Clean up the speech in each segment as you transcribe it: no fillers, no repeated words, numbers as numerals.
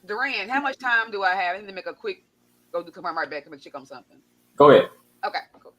Duran, how much time do I have? I need to make a quick come right back and make check on something. Go ahead. Okay, cool.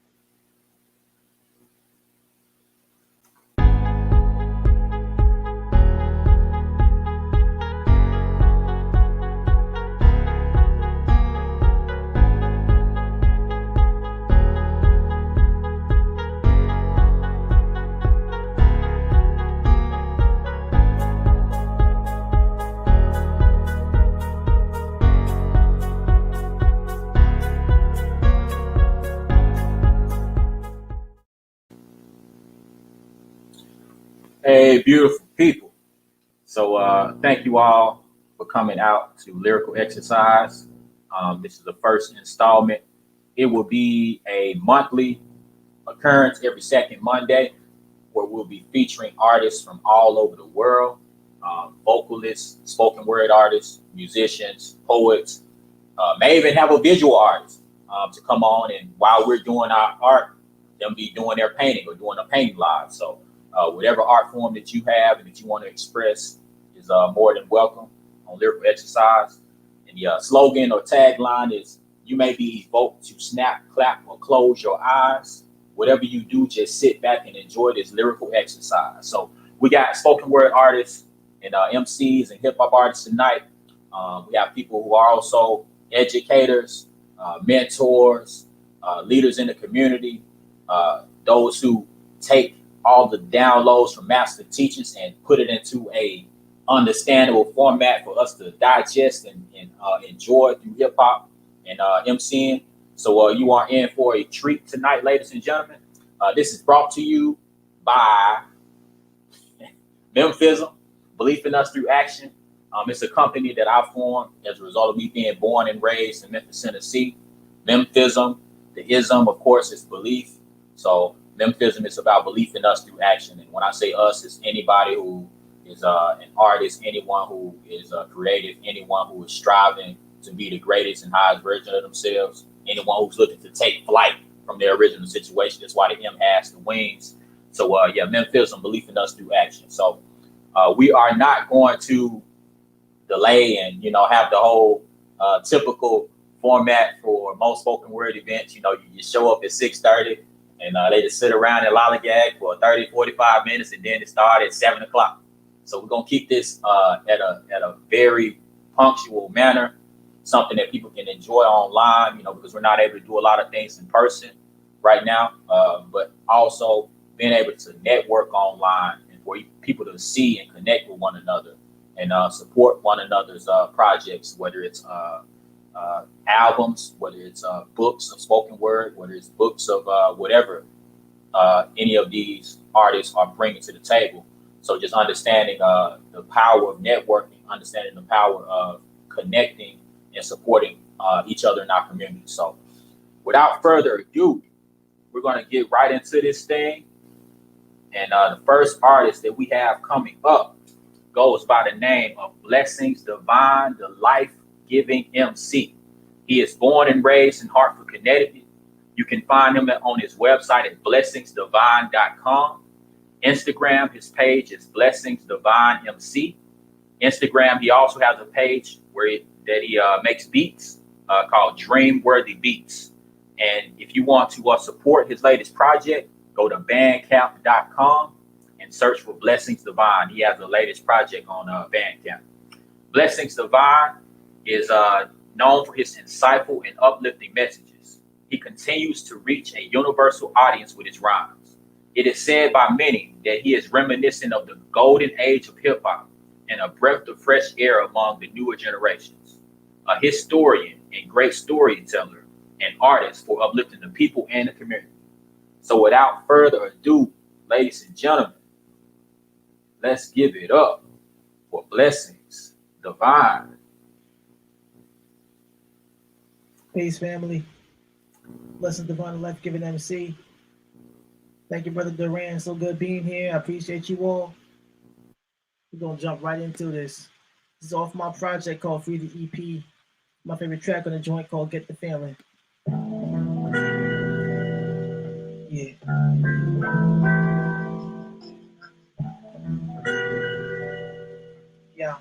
Hey, beautiful people. So thank you all for coming out to Lyrical Exercise. This is the first installment. It will be a monthly occurrence every second Monday where we'll be featuring artists from all over the world, vocalists, spoken word artists, musicians, poets, may even have a visual artist to come on, and while we're doing our art, them be doing their painting or doing a painting live. So whatever art form that you have and that you want to express is more than welcome on Lyrical Exercise. And the slogan or tagline is, you may be evoked to snap, clap, or close your eyes. Whatever you do, just sit back and enjoy this lyrical exercise. So we got spoken word artists and MCs and hip hop artists tonight. We have people who are also educators, mentors, leaders in the community, those who take all the downloads from master teachers and put it into a understandable format for us to digest and enjoy through hip hop and MCing. So you are in for a treat tonight, ladies and gentlemen. This is brought to you by Memphizm, Belief in Us Through Action. It's a company that I formed as a result of me being born and raised in Memphis, Tennessee. Memphizm, the ism, of course, is belief. So Memphizm is about belief in us through action. And when I say us, it's anybody who is an artist, anyone who is creative, anyone who is striving to be the greatest and highest version of themselves, anyone who's looking to take flight from their original situation. That's why the M has the wings. So Memphizm, belief in us through action. So we are not going to delay and have the whole typical format for most spoken word events. You show up at 6:30 and they just sit around and lollygag for 30, 45 minutes, and then it starts at 7 o'clock. So we're gonna keep this at a very punctual manner, something that people can enjoy online, because we're not able to do a lot of things in person right now, but also being able to network online and for people to see and connect with one another and support one another's projects, whether it's albums, whether it's books of spoken word, whether it's books of whatever any of these artists are bringing to the table. So just understanding the power of networking, understanding the power of connecting and supporting each other in our community. So without further ado, we're going to get right into this thing. And the first artist that we have coming up goes by the name of Blessings Divine, the life-giving MC. He is born and raised in Hartford, Connecticut. You can find him on his website at blessingsdivine.com. Instagram, his page is Blessings Divine MC. Instagram, he also has a page where he makes beats called Dreamworthy Beats. And if you want to support his latest project, go to bandcamp.com and search for Blessings Divine. He has the latest project on Bandcamp. Blessings Divine is known for his insightful and uplifting messages. He continues to reach a universal audience with his rhymes. It is said by many that he is reminiscent of the golden age of hip hop and a breath of fresh air among the newer generations. A historian and great storyteller and artist for uplifting the people and the community. So without further ado, ladies and gentlemen, let's give it up for Blessings Divine. Peace, family. Blessings Divine, life-giving MC. Thank you, Brother Duran. So good being here. I appreciate you all. We're going to jump right into this. This is off my project called Free the EP. My favorite track on the joint called Get the Feeling. Yeah. Yeah.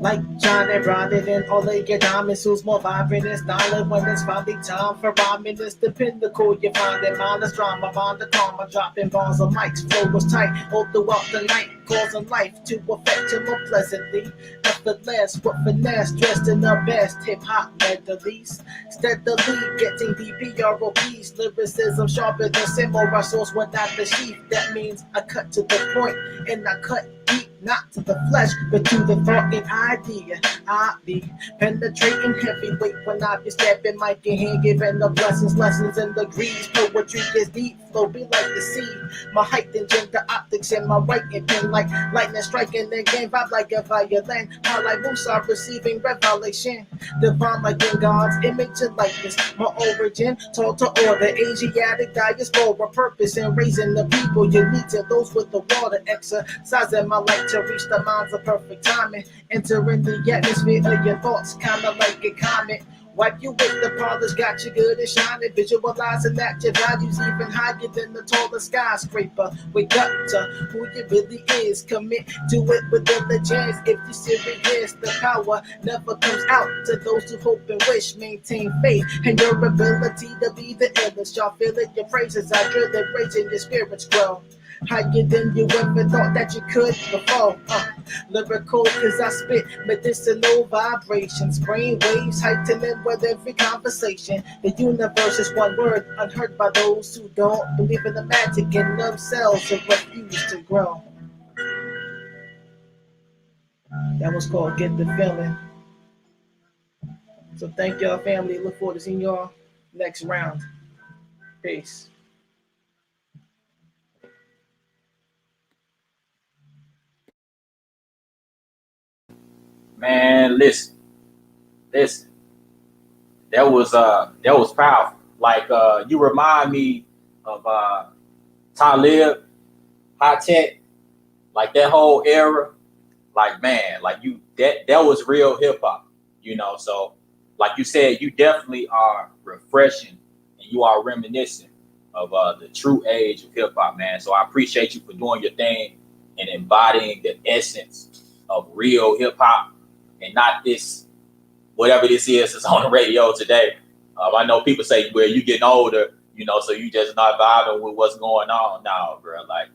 Like shining brighter than all of your diamonds, who's more vibrant and styling when it's finally time for rhyming. It's the pinnacle you find in mindless drama, mind the karma, dropping bars of mics, flow was tight all throughout the night, causing life to affect you more pleasantly. Effortless with finesse, dressed in the best hip hop medleys, steadily getting DPROPs, lyricism sharper than samurai swords without the sheath. That means I cut to the point and I cut deep, not to the flesh, but to the thought and idea. I be penetrating heavyweight when I be stepping mic in hand, giving the blessings, lessons and degrees. Poetry is deep, flow be like the sea. My height and gender optics in my writing pen like lightning striking the game, vibe like a violin. How like Musa receiving revelation, divine like in God's image and likeness. My origin, taught to order, Asiatic diaspora, purpose in raising the people. You need to those with the water, exercising my light to reach the minds of perfect timing. Entering the atmosphere of your thoughts, kinda like a comet. Wipe you with the polish, got you good and shining. Visualizing that your value's even higher than the tallest skyscraper. Wake up to who you really is. Commit to it with diligence. If you're serious, the power never comes out to those who hope and wish. Maintain faith and your ability to be the illest. Y'all feel it, your praises are drill and raging, your spirits grow higher than you ever thought that you could before. Lyrical, cause I spit medicinal vibrations, brain waves heightening with every conversation. The universe is one word, unheard by those who don't believe in the magic in themselves and refuse to grow. That was called Get the Feeling. So thank y'all, family. Look forward to seeing y'all next round. Peace. Man, listen. That was powerful. Like you remind me of Talib, High Tech, like that whole era. Like man, like you that was real hip hop, you know. So like you said, you definitely are refreshing and you are reminiscent of the true age of hip hop, man. So I appreciate you for doing your thing and embodying the essence of real hip hop and not this whatever this is that's on the radio today. I know people say, well, you getting older, you know, so you just not vibing with what's going on. No, bro. Like,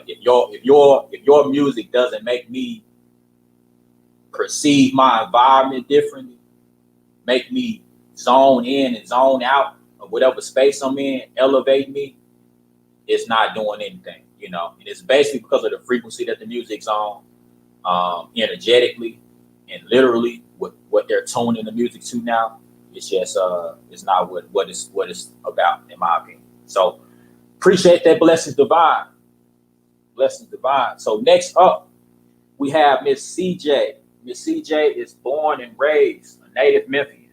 if your music doesn't make me perceive my environment differently, make me zone in and zone out of whatever space I'm in, elevate me, it's not doing anything, you know. And it's basically because of the frequency that the music's on, energetically and literally with what they're tuning the music to now. It's just it's not what it's about, in my opinion. So appreciate that. Blessings divine. Blessings divine. So next up we have Miss CJ. Miss CJ is born and raised a native Memphian.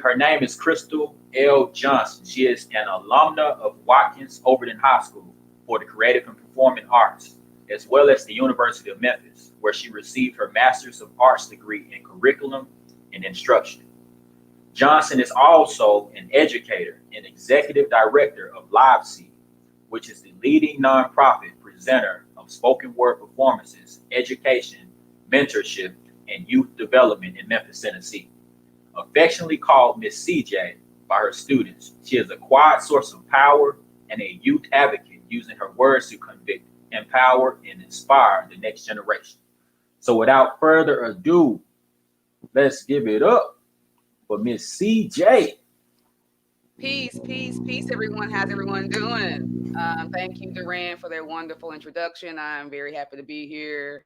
Her name is Crystal L. Johnson. She is an alumna of Watkins Overton High School for the Creative and Performing Arts, as well as the University of Memphis, where she received her Master's of Arts degree in Curriculum and Instruction. Johnson is also an educator and executive director of LiveSeed, which is the leading nonprofit presenter of spoken word performances, education, mentorship, and youth development in Memphis, Tennessee. Affectionately called Miss CJ by her students, she is a quiet source of power and a youth advocate, using her words to convict, empower, and inspire the next generation. So without further ado, let's give it up for Miss CJ. Peace, peace, peace, everyone. How's everyone doing? Thank you, Duran, for that wonderful introduction. I'm very happy to be here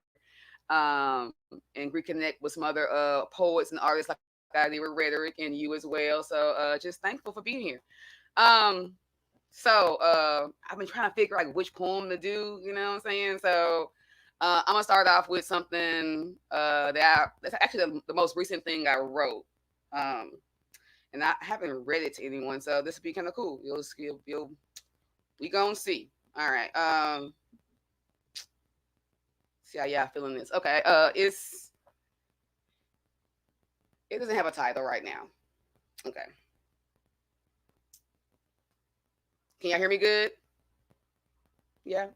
and reconnect with some other poets and artists like I did with Rhetoric and you as well. So just thankful for being here. Um, so I've been trying to figure out like which poem to do, you know what I'm saying? So I'm gonna start off with something that's actually the most recent thing I wrote. Um, and I haven't read it to anyone, so this would be kind of cool. We gonna see. All right. See how y'all feeling this? Okay. It doesn't have a title right now. Okay. Can y'all hear me good? Yeah.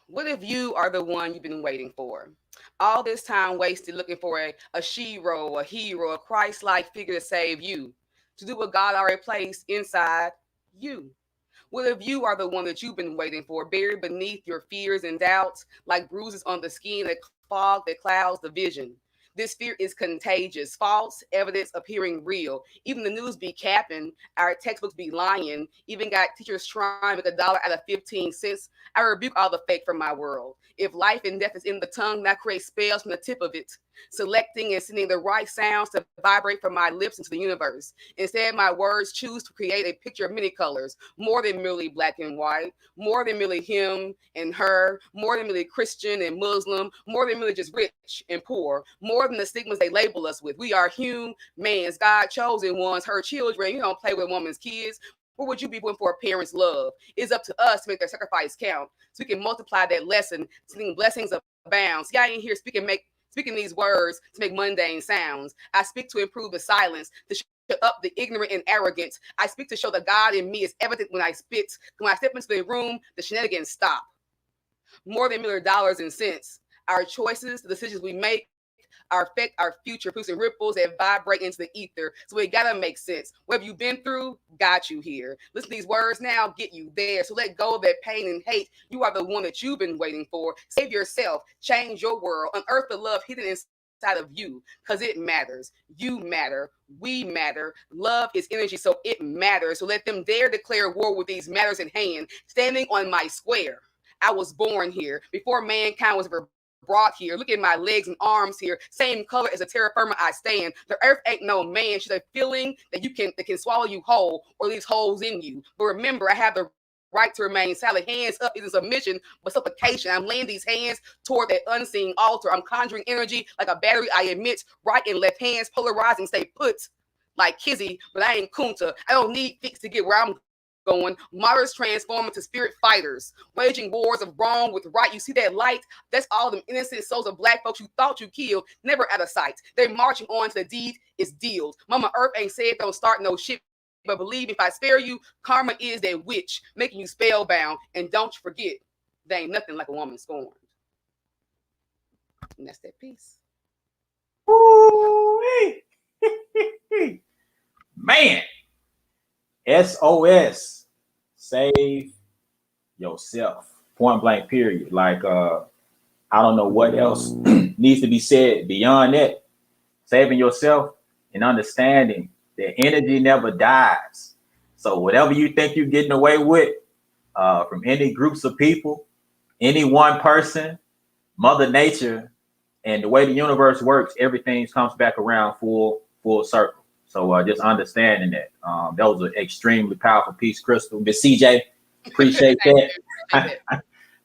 What if you are the one you've been waiting for? All this time wasted looking for a shero, a hero, a Christ like figure to save you, to do what God already placed inside you. What if you are the one that you've been waiting for, buried beneath your fears and doubts, like bruises on the skin, that fog that clouds the vision? This fear is contagious, false evidence appearing real. Even the news be capping, our textbooks be lying, even got teachers trying to make $1 out of 15 cents. I rebuke all the fake from my world. If life and death is in the tongue, I create spells from the tip of it, selecting and sending the right sounds to vibrate from my lips into the universe. Instead, my words choose to create a picture of many colors, more than merely black and white, more than merely him and her, more than merely Christian and Muslim, more than merely just rich and poor, more than the stigmas they label us with. We are humans, God chosen ones, her children. You don't play with a woman's kids. What would you be doing for a parent's love? It's up to us to make their sacrifice count, so we can multiply that lesson, seeing blessings abound. See, I ain't here speaking these words to make mundane sounds. I speak to improve the silence, to shut up the ignorant and arrogant. I speak to show the God in me is evident when I spit. When I step into the room, the shenanigans stop. More than mere dollars and cents. Our choices, the decisions we make, affect our future, producing ripples that vibrate into the ether. So it gotta make sense. Whatever you've been through, got you here. Listen to these words now, get you there. So let go of that pain and hate. You are the one that you've been waiting for. Save yourself, change your world, unearth the love hidden inside of you, because it matters. You matter. We matter. Love is energy, so it matters. So let them dare declare war with these matters in hand, standing on my square. I was born here before mankind was ever brought here. Look at my legs and arms here, same color as a terra firma I stand. The earth ain't no man. She's a feeling that can swallow you whole or leaves holes in you. But remember, I have the right to remain silent. Hands up isn't submission, but supplication. I'm laying these hands toward that unseen altar. I'm conjuring energy like a battery. I emit right and left hands, polarizing, stay put like Kizzy, but I ain't Kunta. I don't need fix to get where I'm going. Martyrs transform into spirit fighters, waging wars of wrong with right. You see that light? That's all them innocent souls of black folks you thought you killed, never out of sight. They're marching on to the deed is dealed. Mama Earth ain't said don't start no shit, but believe if I spare you, karma is that witch, making you spellbound. And don't you forget, there ain't nothing like a woman scorned. And that's that piece. Ooh-wee. Man, SOS, save yourself. Point blank, period. Like, I don't know what else needs to be said beyond that. Saving yourself and understanding that energy never dies. So whatever you think you're getting away with, from any groups of people, any one person, Mother Nature, and the way the universe works, everything comes back around full circle. So just understanding that. That was an extremely powerful piece, Crystal. Miss CJ, appreciate that.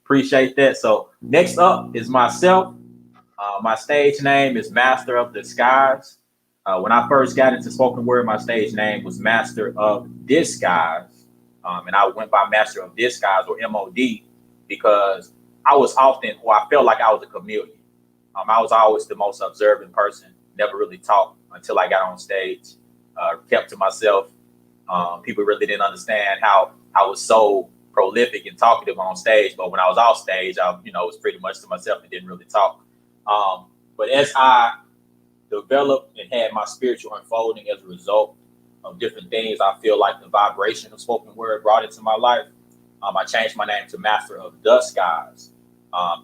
Appreciate that. So next up is myself. My stage name is Master of Disguise. When I first got into spoken word, my stage name was Master of Disguise. And I went by Master of Disguise, or MOD, because I was often, or I felt like I was a chameleon. I was always the most observant person, never really talked until I got on stage, kept to myself. People really didn't understand how I was so prolific and talkative on stage, but when I was off stage, I was pretty much to myself and didn't really talk. But as I developed and had my spiritual unfolding as a result of different things, I feel like the vibration of spoken word brought into my life. I changed my name to Master of the Skies,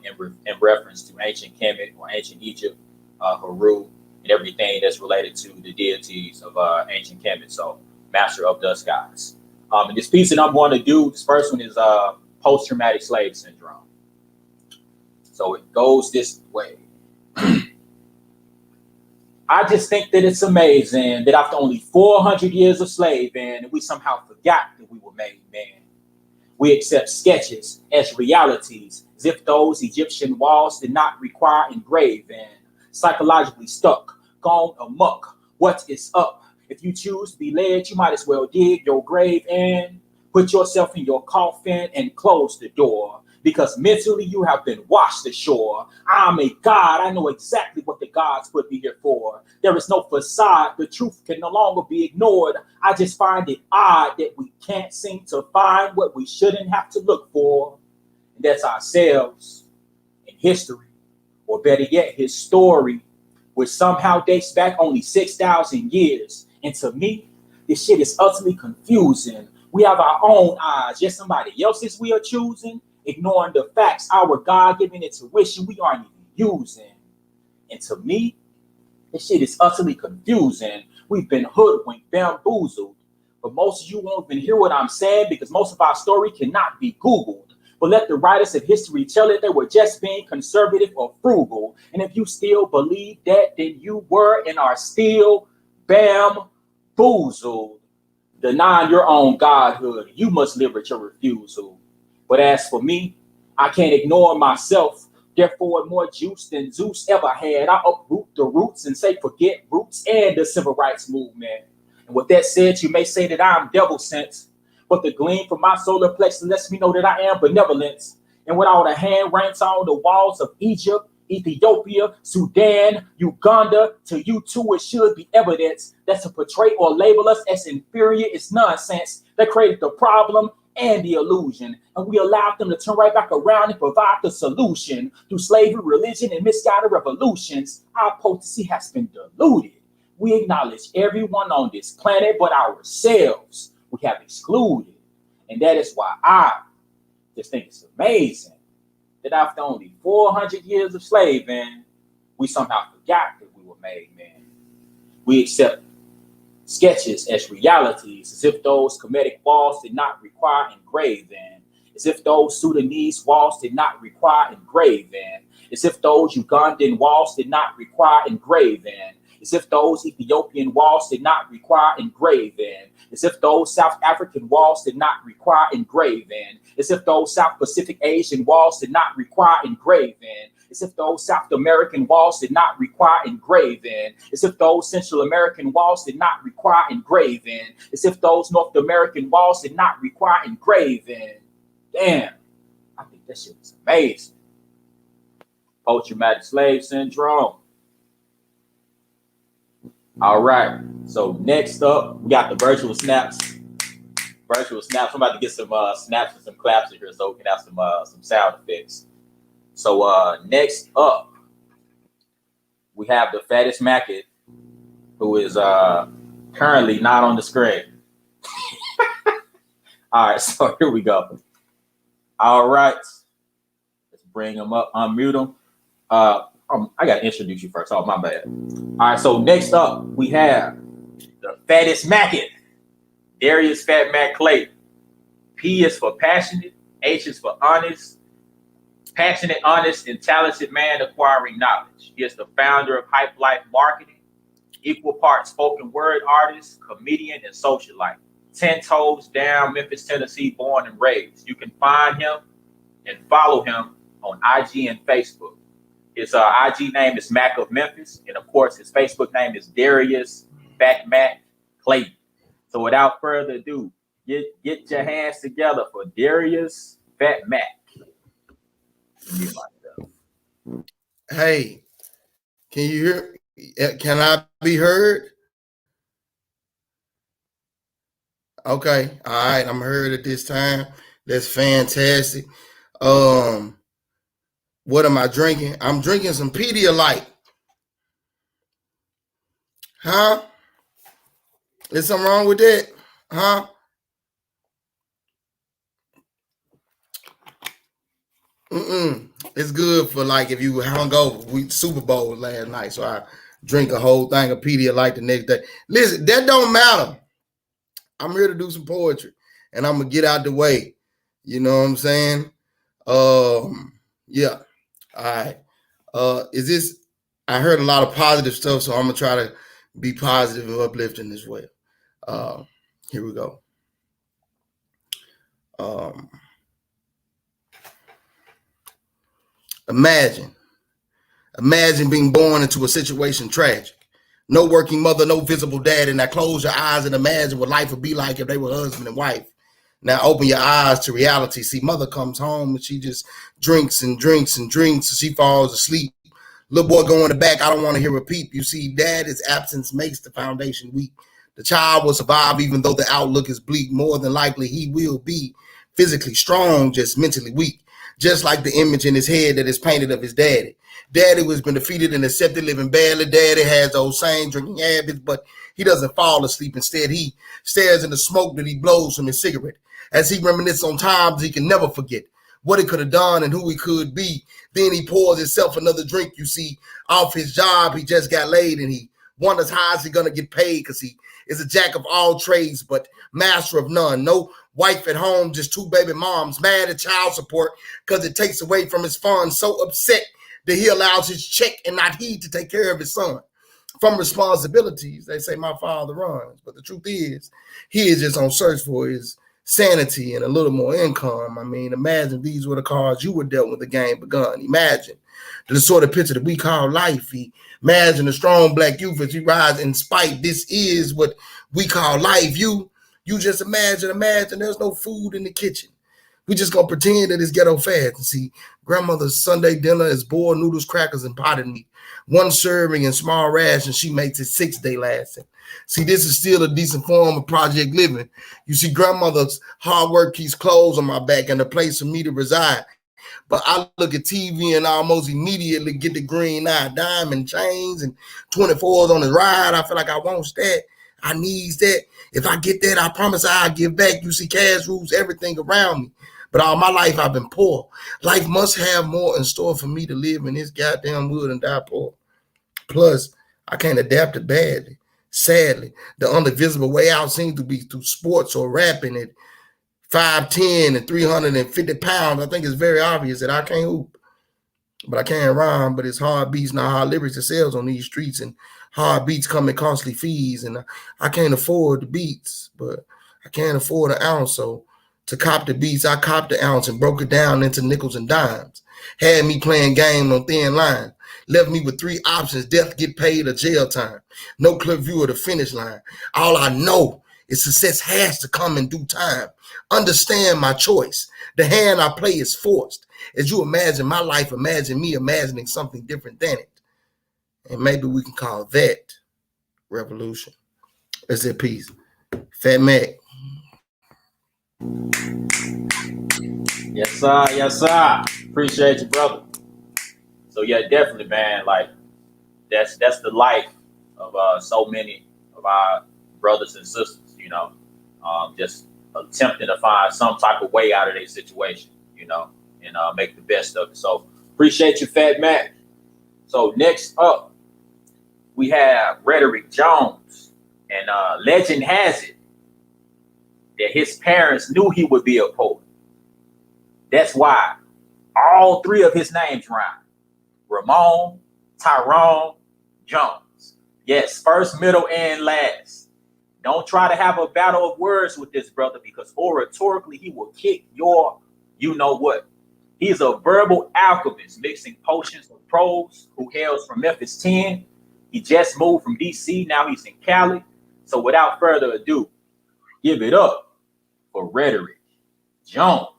in reference to ancient Kemet or ancient Egypt, Haru, and everything that's related to the deities of ancient Kemet. So Master of the Skies. And this piece that I'm going to do, this first one is post-traumatic slave syndrome. So it goes this way. I just think that it's amazing that after only 400 years of slaving, we somehow forgot that we were made man. We accept sketches as realities, as if those Egyptian walls did not require engraving. Psychologically stuck, gone amok. What is up? If you choose to be led, you might as well dig your grave and put yourself in your coffin and close the door. Because mentally you have been washed ashore. I'm a god. I know exactly what the gods put me here for. There is no facade. The truth can no longer be ignored. I just find it odd that we can't seem to find what we shouldn't have to look for. and that's ourselves in history, or better yet, his story, which somehow dates back only 6,000 years. And to me, this shit is utterly confusing. We have our own eyes, yet somebody else's we are choosing, ignoring the facts, our God-given intuition we aren't even using. And to me, this shit is utterly confusing. We've been hoodwinked, bamboozled. But most of you won't even hear what I'm saying because most of our story cannot be Googled. But let the writers of history tell it they were just being conservative or frugal. And if you still believe that, then you were and are still bamboozled. Denying your own godhood, you must live with your refusal. But as for me, I can't ignore myself. Therefore, more juice than Zeus ever had. I uproot the roots and say forget roots and the civil rights movement. And with that said, you may say that I'm devil sent, but the gleam from my solar plexus lets me know that I am benevolent. And with all the hand ranks on the walls of Egypt, Ethiopia, Sudan, Uganda, to you too it should be evidence that to portray or label us as inferior is nonsense that created the problem and the illusion, and we allowed them to turn right back around and provide the solution. Through slavery, religion, and misguided revolutions, our potency has been diluted. We acknowledge everyone on this planet but ourselves we have excluded. And that is why I just think it's amazing that after only 400 years of slaving, we somehow forgot that we were made men. We accept sketches as realities, as if those Kemetic walls did not require engraving, as if those Sudanese walls did not require engraving, as if those Ugandan walls did not require engraving, as if those Ethiopian walls did not require engraving, as if those South African walls did not require engraving, as if those South Pacific Asian walls did not require engraving, as if those South American walls did not require engraving, as if those Central American walls did not require engraving, as if those North American walls did not require engraving. Damn, I think that shit was amazing. Post-traumatic slave syndrome. All right, so next up, we got the virtual snaps. Virtual snaps. I'm about to get some snaps and some claps in here so we can have some sound effects. So next up, we have the fattest Mackett, who is currently not on the screen. All right, so here we go. All right, let's bring him up, unmute him. I gotta introduce you first. Oh, my bad. All right, so next up, we have the fattest Mackett, Darius Fat Mac Clay. P is for passionate, H is for honest. Passionate, honest, and talented man acquiring knowledge. He is the founder of Hype Life Marketing, equal parts spoken word artist, comedian, and socialite. 10 toes down, Memphis, Tennessee, born and raised. You can find him and follow him on IG and Facebook. His IG name is Mac of Memphis, and of course, his Facebook name is Darius Fat Mac Clayton. So without further ado, get your hands together for Darius Fat Mac. Hey, can you hear? Can I be heard? Okay, all right, I'm heard at this time. That's fantastic. What am I drinking? I'm drinking some Pedialyte. Huh? Is something wrong with that? Huh? It's good for like if you hungover. We Super Bowl last night, so I drink a whole thing of Pedialyte the next day. Listen, that don't matter. I'm here to do some poetry, and I'm gonna get out the way. You know what I'm saying? Yeah. All right. Is this? I heard a lot of positive stuff, so I'm gonna try to be positive and uplifting as well. Here we go. Imagine being born into a situation tragic. No working mother, no visible dad. And now close your eyes and imagine what life would be like if they were husband and wife. Now open your eyes to reality. See, mother comes home and she just drinks and drinks and drinks. She falls asleep. Little boy go in the back. I don't want to hear a peep. You see, dad's absence makes the foundation weak. The child will survive even though the outlook is bleak. More than likely, he will be physically strong, just mentally weak. just like the image in his head that is painted of his daddy. Daddy was been defeated and accepted, living badly. Daddy has those same drinking habits, but he doesn't fall asleep. Instead, he stares in the smoke that he blows from his cigarette as he reminisces on times he can never forget, what he could have done and who he could be. Then he pours himself another drink. You see, off his job, he just got laid, and he wonders how is he going to get paid, because he is a jack of all trades, but master of none. No wife at home, just 2 baby moms, mad at child support because it takes away from his funds. So upset that he allows his check and not heed to take care of his son. From responsibilities, they say my father runs, but the truth is, he is just on search for his sanity and a little more income. I mean, imagine these were the cards you were dealt when the game begun. Imagine the sort of picture that we call life. Imagine a strong black youth as he rides in spite. This is what we call life. You just imagine there's no food in the kitchen. We just gonna pretend that it's ghetto fast. And see, grandmother's Sunday dinner is boiled noodles, crackers, and potted meat. 1 serving in small rations. She makes it 6-day lasting. See, this is still a decent form of project living. You see, grandmother's hard work keeps clothes on my back and a place for me to reside. But I look at TV and almost immediately get the green eye, diamond chains and 24s on the ride. I feel like I want that. I needs that. If I get that, I promise I'll give back. You see, cash rules everything around me. But all my life I've been poor. Life must have more in store for me to live in this goddamn wood and die poor. Plus, I can't adapt it badly. Sadly, the only visible way out seems to be through sports or rapping at 5'10" and 350 pounds. I think it's very obvious that I can't hoop. But I can't rhyme, but it's hard beats, not hard lyrics that sells on these streets. And hard beats come at costly fees. And I can't afford the beats, but I can't afford an ounce. So to cop the beats, I copped the ounce and broke it down into nickels and dimes. Had me playing game on thin line. Left me with 3 options: death, get paid, or jail time. No clear view of the finish line. All I know is success has to come in due time. Understand my choice. The hand I play is forced. As you imagine my life, imagine me imagining something different than it. And maybe we can call that revolution. That's it, peace. Fat Mac. Yes, sir. Yes, sir. Appreciate you, brother. So yeah, definitely, man. Like that's the life of so many of our brothers and sisters. You know, just attempting to find some type of way out of their situation. You know, and make the best of it. So appreciate you, Fat Mac. So next up, we have Rhetoric Jones, and legend has it that his parents knew he would be a poet. That's why all 3 of his names rhyme. Ramon, Tyrone, Jones. Yes, first, middle, and last. Don't try to have a battle of words with this brother, because oratorically he will kick your you know what. He's a verbal alchemist, mixing potions of prose, who hails from Memphis 10. He just moved from DC, now he's in Cali. So without further ado, give it up for Rhetoric Jones.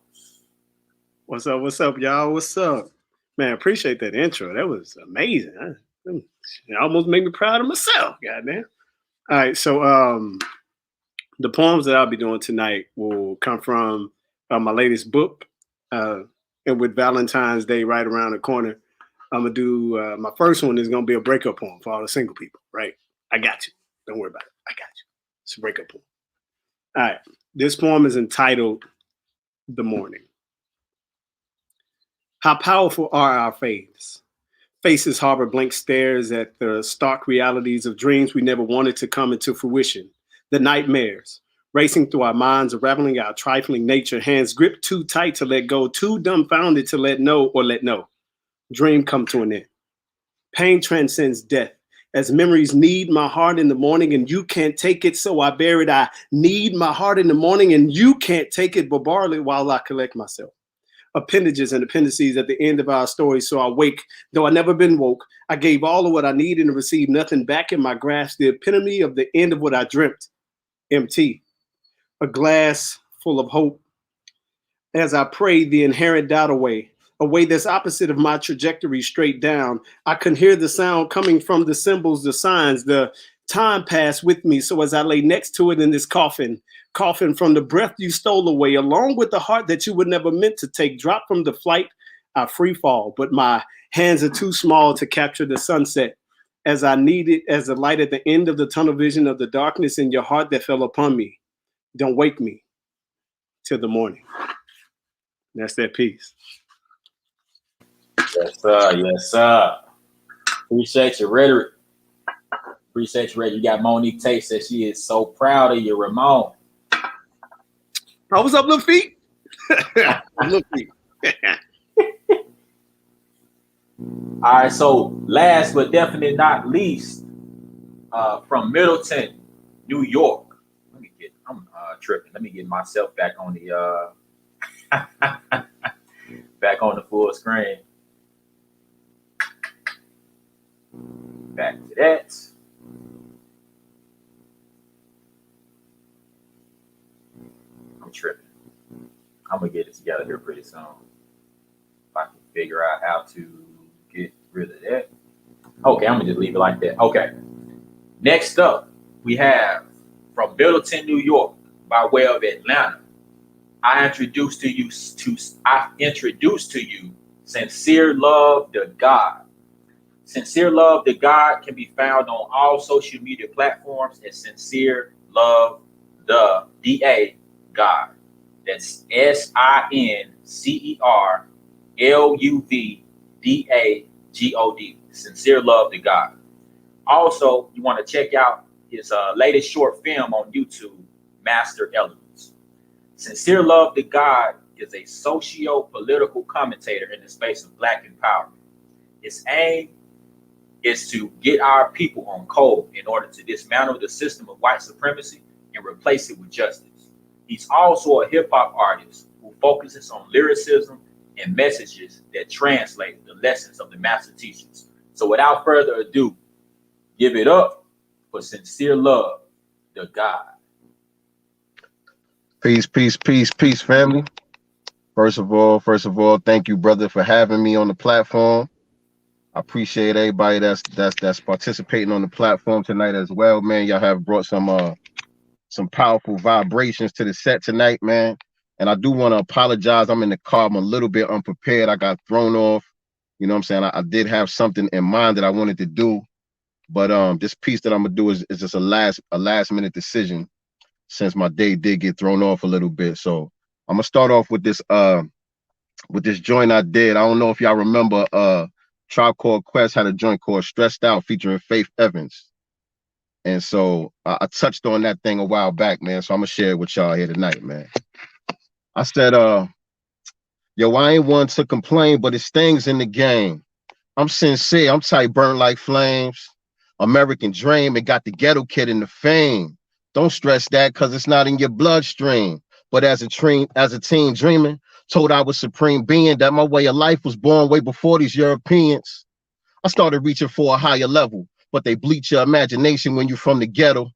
What's up, y'all? What's up? Man, appreciate that intro. That was amazing. It almost made me proud of myself, goddamn. All right, so the poems that I'll be doing tonight will come from my latest book. And with Valentine's Day right around the corner, I'm going to do, my first one is going to be a breakup poem for all the single people, right? I got you. Don't worry about it. I got you. It's a breakup poem. All right. This poem is entitled The Morning. How powerful are our faiths? Faces harbor blank stares at the stark realities of dreams we never wanted to come into fruition. The nightmares racing through our minds, unraveling our trifling nature, hands gripped too tight to let go, too dumbfounded to let know or let know. Dream come to an end. Pain transcends death. As memories need my heart in the morning and you can't take it, so I bear it. I need my heart in the morning and you can't take it, but borrow it while I collect myself. Appendages and appendices at the end of our story, so I wake. Though I never been woke, I gave all of what I needed and received nothing back in my grasp. The epitome of the end of what I dreamt. Empty. A glass full of hope. As I prayed the inherent doubt away, a way that's opposite of my trajectory straight down, I can hear the sound coming from the symbols, the signs, the Time passed with me, so as I lay next to it in this coffin, coughing from the breath you stole away, along with the heart that you were never meant to take, drop from the flight, I free fall, but my hands are too small to capture the sunset, as I need it as the light at the end of the tunnel vision of the darkness in your heart that fell upon me. Don't wake me till the morning. That's that piece. Yes, sir. Yes, sir. Appreciate your rhetoric. Appreciate your rhetoric. You got Monique Tate said she is so proud of you, Ramon. Oh, what's up, little feet? Little feet. All right, so last but definitely not least, from Middleton, New York. I'm tripping. Let me get myself back on the back on the full screen. Back to that. I'm tripping. I'm gonna get it together here pretty soon. If I can figure out how to get rid of that. Okay, I'm gonna just leave it like that. Okay. Next up, we have from Middleton, New York, by way of Atlanta. I introduce to you Sincere Love the God. Sincere Love the God can be found on all social media platforms as Sincere Love the D-A God. That's SincerLuvDagod. Sincere Love the God. Also, you want to check out his latest short film on YouTube, Master Elements. Sincere Love the God is a socio-political commentator in the space of Black empowerment. His aim is to get our people on code in order to dismantle the system of white supremacy and replace it with justice. He's also a hip-hop artist who focuses on lyricism and messages that translate the lessons of the master teachers. So without further ado, give it up for Sincere Love the God. Peace, peace, peace, peace, family. First of all, thank you, brother, for having me on the platform. I appreciate everybody that's participating on the platform tonight as well, man. Y'all have brought some powerful vibrations to the set tonight, man. And I do want to apologize. I'm in the car. I'm a little bit unprepared. I got thrown off. You know what I'm saying? I did have something in mind that I wanted to do, but this piece that I'm gonna do is just a last minute decision since my day did get thrown off a little bit. So I'm gonna start off with this joint I did. I don't know if y'all remember Tribe Called Quest had a joint called Stressed Out featuring Faith Evans. And so I touched on that thing a while back, man. So I'm gonna share it with y'all here tonight, man. I said, yo, I ain't one to complain, but it's things in the game. I'm sincere, I'm tight, burnt like flames. American dream, it got the ghetto kid in the fame. Don't stress that because it's not in your bloodstream. But as a teen dreaming, told I was supreme being, that my way of life was born way before these Europeans. I started reaching for a higher level, but they bleach your imagination when you're from the ghetto.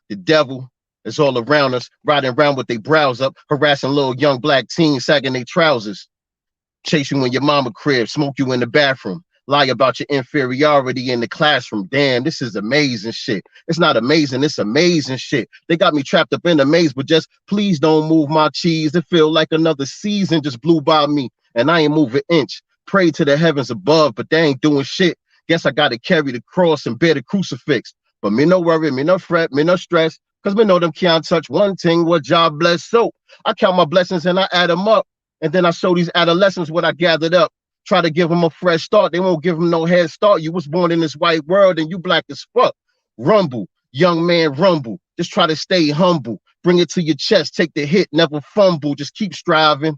The devil is all around us, riding around with their brows up, harassing little young black teens, sagging their trousers. Chase you in your mama crib, smoke you in the bathroom, lie about your inferiority in the classroom. Damn, this is amazing shit. It's not amazing, it's amazing shit. They got me trapped up in a maze, but just please don't move my cheese. It feel like another season just blew by me, and I ain't move an inch. Pray to the heavens above, but they ain't doing shit. Guess I gotta carry the cross and bear the crucifix. But me no worry, me no fret, me no stress, cause me know them can't touch one thing what job bless. So I count my blessings and I add them up. And then I show these adolescents what I gathered up. Try to give them a fresh start. They won't give them no head start. You was born in this white world and you black as fuck. Rumble, young man, rumble. Just try to stay humble. Bring it to your chest. Take the hit, never fumble. Just keep striving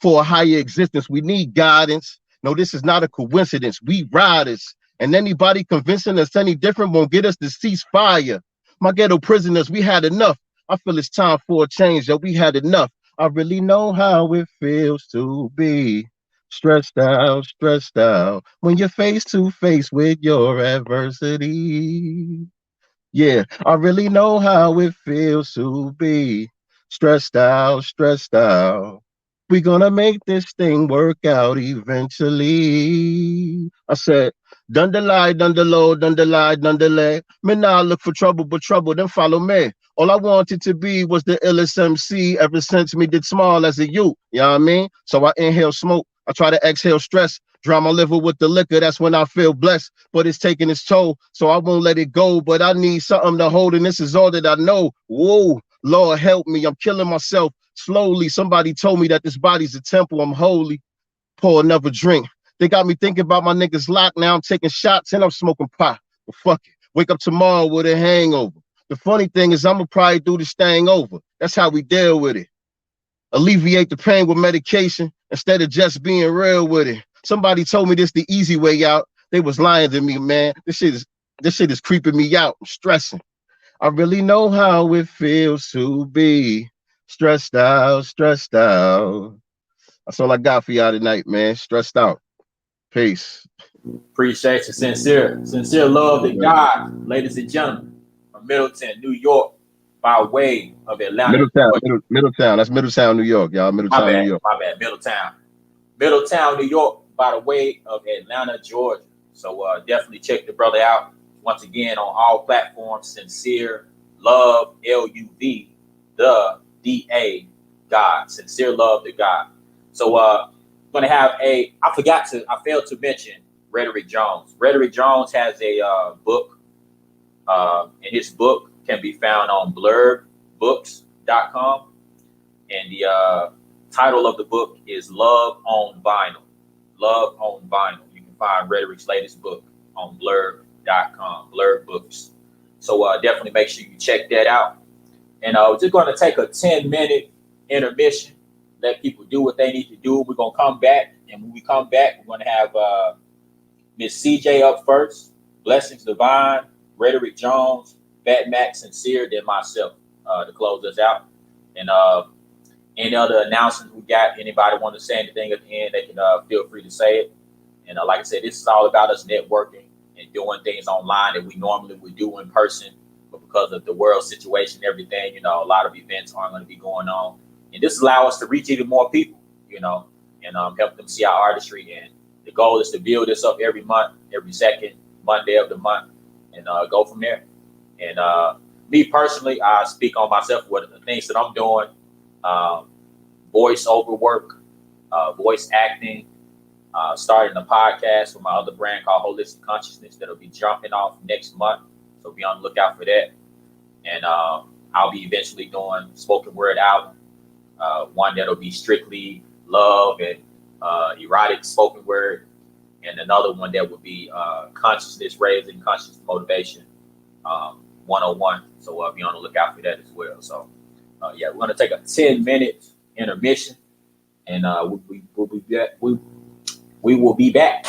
for a higher existence. We need guidance. No, this is not a coincidence. We riders. And anybody convincing us any different won't get us to cease fire. My ghetto prisoners, we had enough. I feel it's time for a change, yo. We had enough. I really know how it feels to be stressed out when you're face to face with your adversity. Yeah, I really know how it feels to be stressed out. We're gonna make this thing work out eventually. I said, Done the lie, done the low, done the lie, done the lay. Me now look for trouble, but trouble then follow me. All I wanted to be was the illest MC ever since me did small as a youth. You know what I mean? So I inhale smoke. I try to exhale stress. Drown my liver with the liquor. That's when I feel blessed. But it's taking its toll, so I won't let it go. But I need something to hold, and this is all that I know. Whoa, Lord help me. I'm killing myself slowly. Somebody told me that this body's a temple. I'm holy. Pour another drink. They got me thinking about my niggas locked. Now I'm taking shots and I'm smoking pot. But fuck it. Wake up tomorrow with a hangover. The funny thing is I'ma probably do this thing over. That's how we deal with it. Alleviate the pain with medication instead of just being real with it. Somebody told me this the easy way out. They was lying to me, man. This shit is creeping me out. I'm stressing. I really know how it feels to be stressed out, stressed out. That's all I got for y'all tonight, man. Stressed out. Peace. Appreciate you. Sincere love to God, ladies and gentlemen, from Middleton, New York, by way of Atlanta. Middletown. That's Middletown, New York, y'all. Middletown, New York. My bad. Middletown, New York, by the way of Atlanta, Georgia. So definitely check the brother out. Once again, on all platforms, Sincere Love, LUV, the DA, God. Sincere love to God. So going to have I failed to mention Rhetoric Jones. Rhetoric Jones has a book, and his book can be found on blurbooks.com. And the title of the book is Love on Vinyl. Love on Vinyl. You can find Rhetoric's latest book on blurb.com, Blurb Books. So definitely make sure you check that out. And we're just going to take a 10-minute intermission. Let people do what they need to do. We're going to come back. And when we come back, we're going to have Miss CJ up first, Blessings Divine, Rhetoric Jones, Fat Mac, Sincere, then myself to close us out. And any other announcements we got, anybody want to say anything at the end, they can feel free to say it. And like I said, this is all about us networking and doing things online that we normally would do in person. But because of the world situation and everything, a lot of events aren't going to be going on. And this allows us to reach even more people, and help them see our artistry. And the goal is to build this up every month, every second Monday of the month, and go from there. And me personally, I speak on myself, what the things that I'm doing, voice over work, voice acting, starting a podcast for my other brand called Holistic Consciousness that'll be jumping off next month. So be on the lookout for that. And I'll be eventually doing spoken word album, one that'll be strictly love and erotic spoken word, and another one that would be consciousness raising, conscious motivation 101. So be on the lookout for that as well. So we're going to take a 10-minute intermission, and we will be back.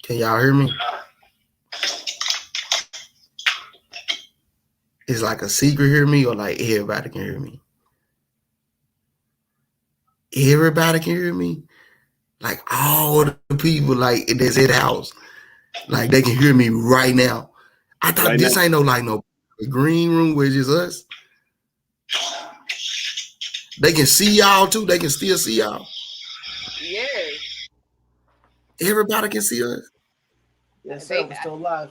Can y'all hear me? Is like a secret hear me, or like everybody can hear me? Everybody can hear me? Like all the people like that's at the house, like they can hear me right now. I thought right this now ain't no green room where it's just us. They can see y'all too. They can still see y'all. Yeah. Everybody can see us. Yes, sir. We're still live.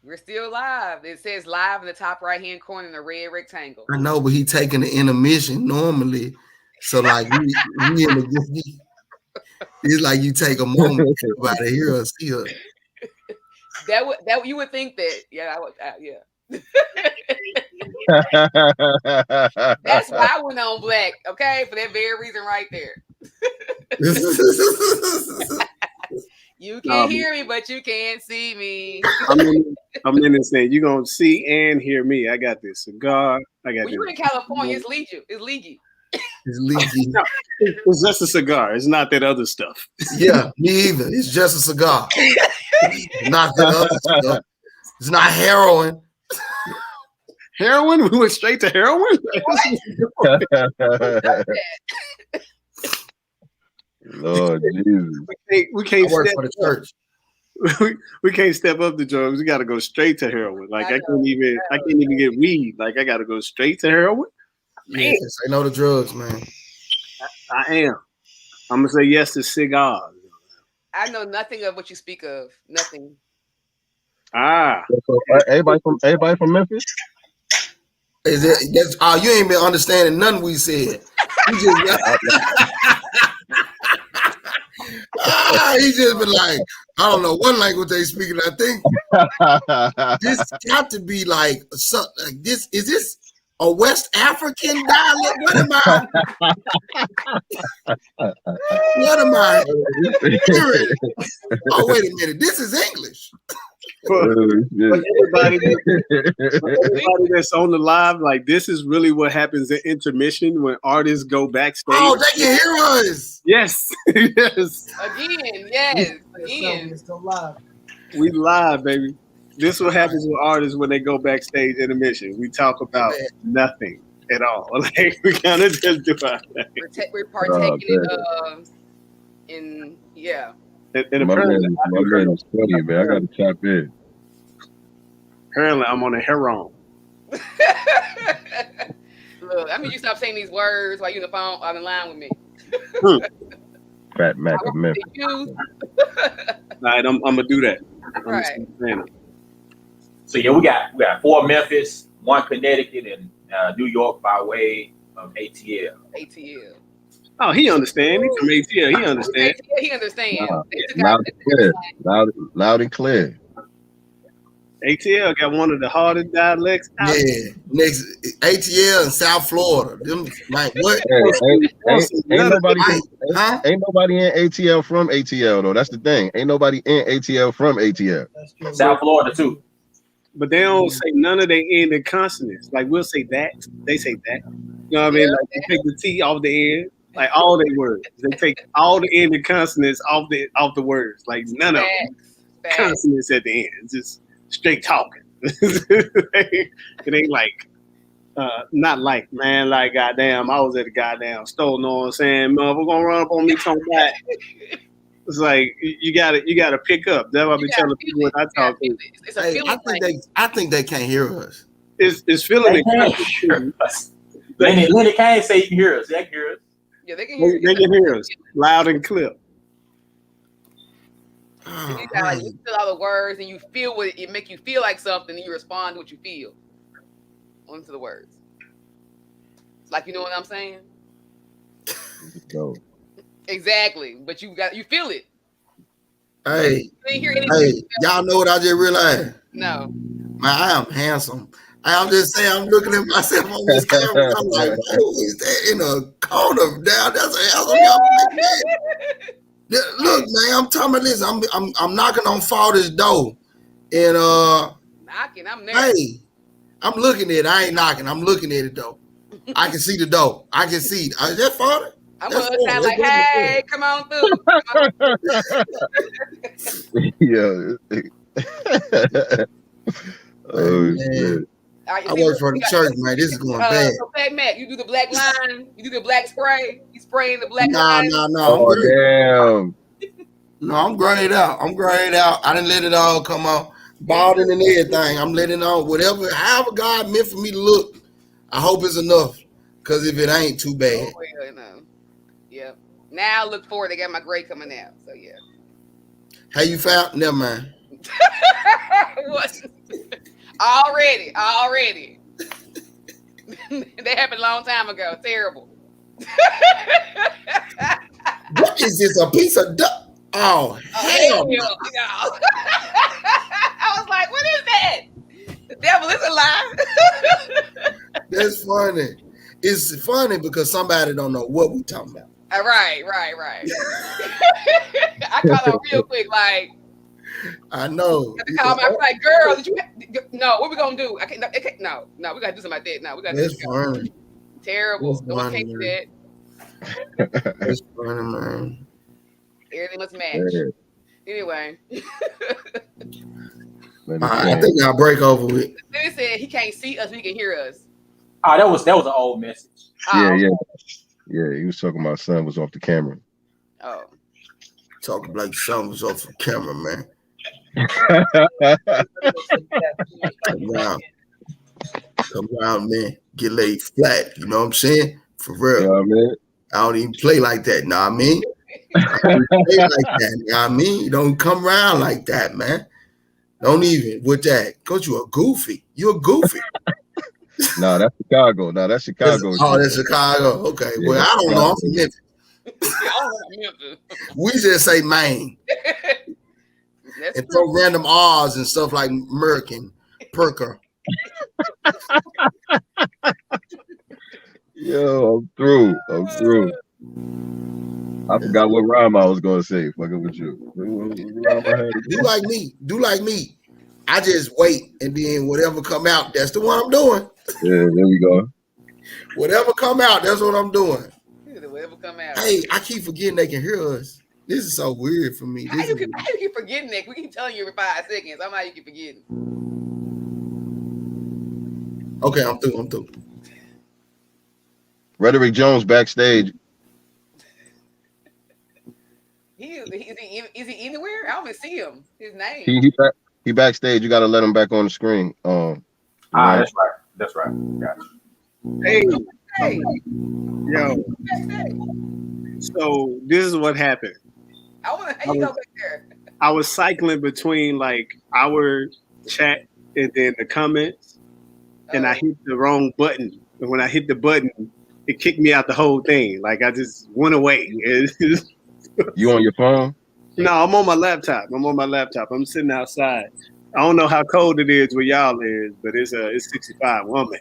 We're still live. It says live in the top right-hand corner in the red rectangle. I know, but he taking the intermission normally. So like we in the it's like you take a moment about to hear us, see us. That you would think that, yeah, That's why I went on black, okay, for that very reason right there. You can hear me, but you can't see me. I'm in this saying you're gonna see and hear me. I got this cigar. I got. When you're in California, it's legal. It's legal. It's legal. No, it's just a cigar. It's not that other stuff. Yeah, me either. It's just a cigar. Not that other stuff. It's not heroin. Heroin? We went straight to heroin? Lord Jesus. We can't I work step for the up. church. we can't step up the drugs. We got to go straight to heroin. Like I can't even get weed. Like I got to go straight to heroin. Man, Yeah, say no to drugs, man. I am. I'm gonna say yes to cigars. I know nothing of what you speak of. Nothing. Ah, So, everybody from Memphis? Is it? That's you ain't been understanding nothing we said. You just he just been like, I don't know what language they speaking. I think this got to be like this. Is this a West African dialect? What am I? What am I hearing? Oh, wait a minute. This is English. but everybody that's on the live, like this is really what happens at intermission when artists go backstage. Oh, they can hear us. Yes, yes. Again, yes. Again. It's still live. We live, baby. This is what happens with artists when they go backstage intermission. We talk about nothing at all. Like we kind of just do our thing. We're partaking in yeah. And My apparently, man is funny, man. I gotta tap in. apparently I'm on a heron. Look, I mean, you stop saying these words while you're on the line with me. Fat Mac of Memphis. All right, I'm gonna do that. Right. So yeah, we got 4 Memphis, 1 Connecticut, and New York by way of ATL. ATL. Oh, he understand. He's from ATL. He understand. He understands. Loud and clear. Loud and clear. ATL got one of the hardest dialects out. Yeah, next ATL in South Florida. Them like what? Ain't nobody Huh? ain't nobody in ATL from ATL though. That's the thing. Ain't nobody in ATL from ATL. That's true. South Florida too. But they don't say none of their ending consonants. Like we'll say that. They say that. You know what I mean? Like they take the T off the end. Like all their words. They take all the ending consonants off the words. Like none of them. Consonants at the end. It's just straight talking. It ain't like not like, man, like goddamn, I was at a goddamn store, know what I'm saying? Man, we're gonna run up on me talking back. It's like you gotta pick up. That's what I be telling people when I talk to. It's a Hey, feeling I think they can't hear us. It's feeling They can't hear us. Lenny can't say you can hear us. They can hear us. Yeah, they can hear you. They can hear us loud and clear. You gotta like, you feel all the words and you feel what it make you feel like something and you respond to what you feel onto the words. Like, you know what I'm saying? Go. Exactly. But you feel it. Hey, You didn't hear anything. hey, y'all know what I just realized? No. Man, I am handsome. I'm just saying, I'm looking at myself on this camera. I'm like, who is that in a corner down? That's a handsome young man. Look, man, I'm talking about this. I'm knocking on Father's door, and Knocking, I'm there. hey, I'm looking at it. I ain't knocking. I'm looking at it though. I can see the door. I can see. Is that Father? I'm That's gonna sound cool. like, hey, come on through. Yeah. Oh shit. I work for the church, man. This is going bad. So Fat Mac, you do the black line, you do the black spray, you spraying the black No, line. no. Oh damn. No, I'm grayed out. I didn't let it all come out. Balding and everything. I'm letting out whatever, however God meant for me to look. I hope it's enough. Because if it ain't, too bad. Oh, yeah, no. Yeah. Now look forward. They got my gray coming out. So yeah. How you found? Never mind. What? Already. That happened a long time ago. Terrible. What is this? A piece of duck? Oh, hell no. I was like, what is that? The devil is alive. That's funny. It's funny because somebody don't know what we talking about. Right. I caught on real quick, like, I know. I call my like, girl, did you? No, what we gonna do? I can't. No, we gotta do something like that. No, we gotta. That's funny. Terrible. That's No one funny, can't do man. that. That's funny, man. Everything must match. Yeah. Anyway, I think I'll break over with. then he said he can't see us, but he can hear us. Oh, that was an old message. Yeah. He was talking about son was off the camera. Oh. Talking like something was off the camera, man. Come around, man. Get laid flat. You know what I'm saying? For real. You know what I mean? I don't even play like that. Know what I mean? I don't even play like that. You know what I mean? You don't come around like that, man. Don't even with that. Because you're a goofy. You're a goofy. No, that's Chicago. No, that's Chicago. That's Chicago. Okay. Yeah, Well, I don't know. I'm from Memphis. We just say Maine. And throw random R's and stuff like Merc and Perker. Yo, I'm through. I forgot what rhyme I was gonna say. Fucking with you. Do like me. Do like me. I just wait and then whatever come out, that's the one I'm doing. Yeah, there we go. Whatever come out, that's what I'm doing. Whatever come out. Hey, I keep forgetting they can hear us. This is so weird for me. How you keep forgetting that? We keep telling you every 5 seconds. Somehow you keep forgetting. Okay, I'm through. Rhetoric Jones backstage. Is he anywhere? I don't even see him. His name. He backstage. You got to let him back on the screen. That's right. That's right. Gotcha. Hey, Hey, yo. So this is what happened. I want to. How you go back there? I was cycling between like our chat and then the comments, and I hit the wrong button. And when I hit the button, it kicked me out the whole thing. Like I just went away. You on your phone? No, I'm on my laptop. I'm sitting outside. I don't know how cold it is where y'all is, but it's 65 woman.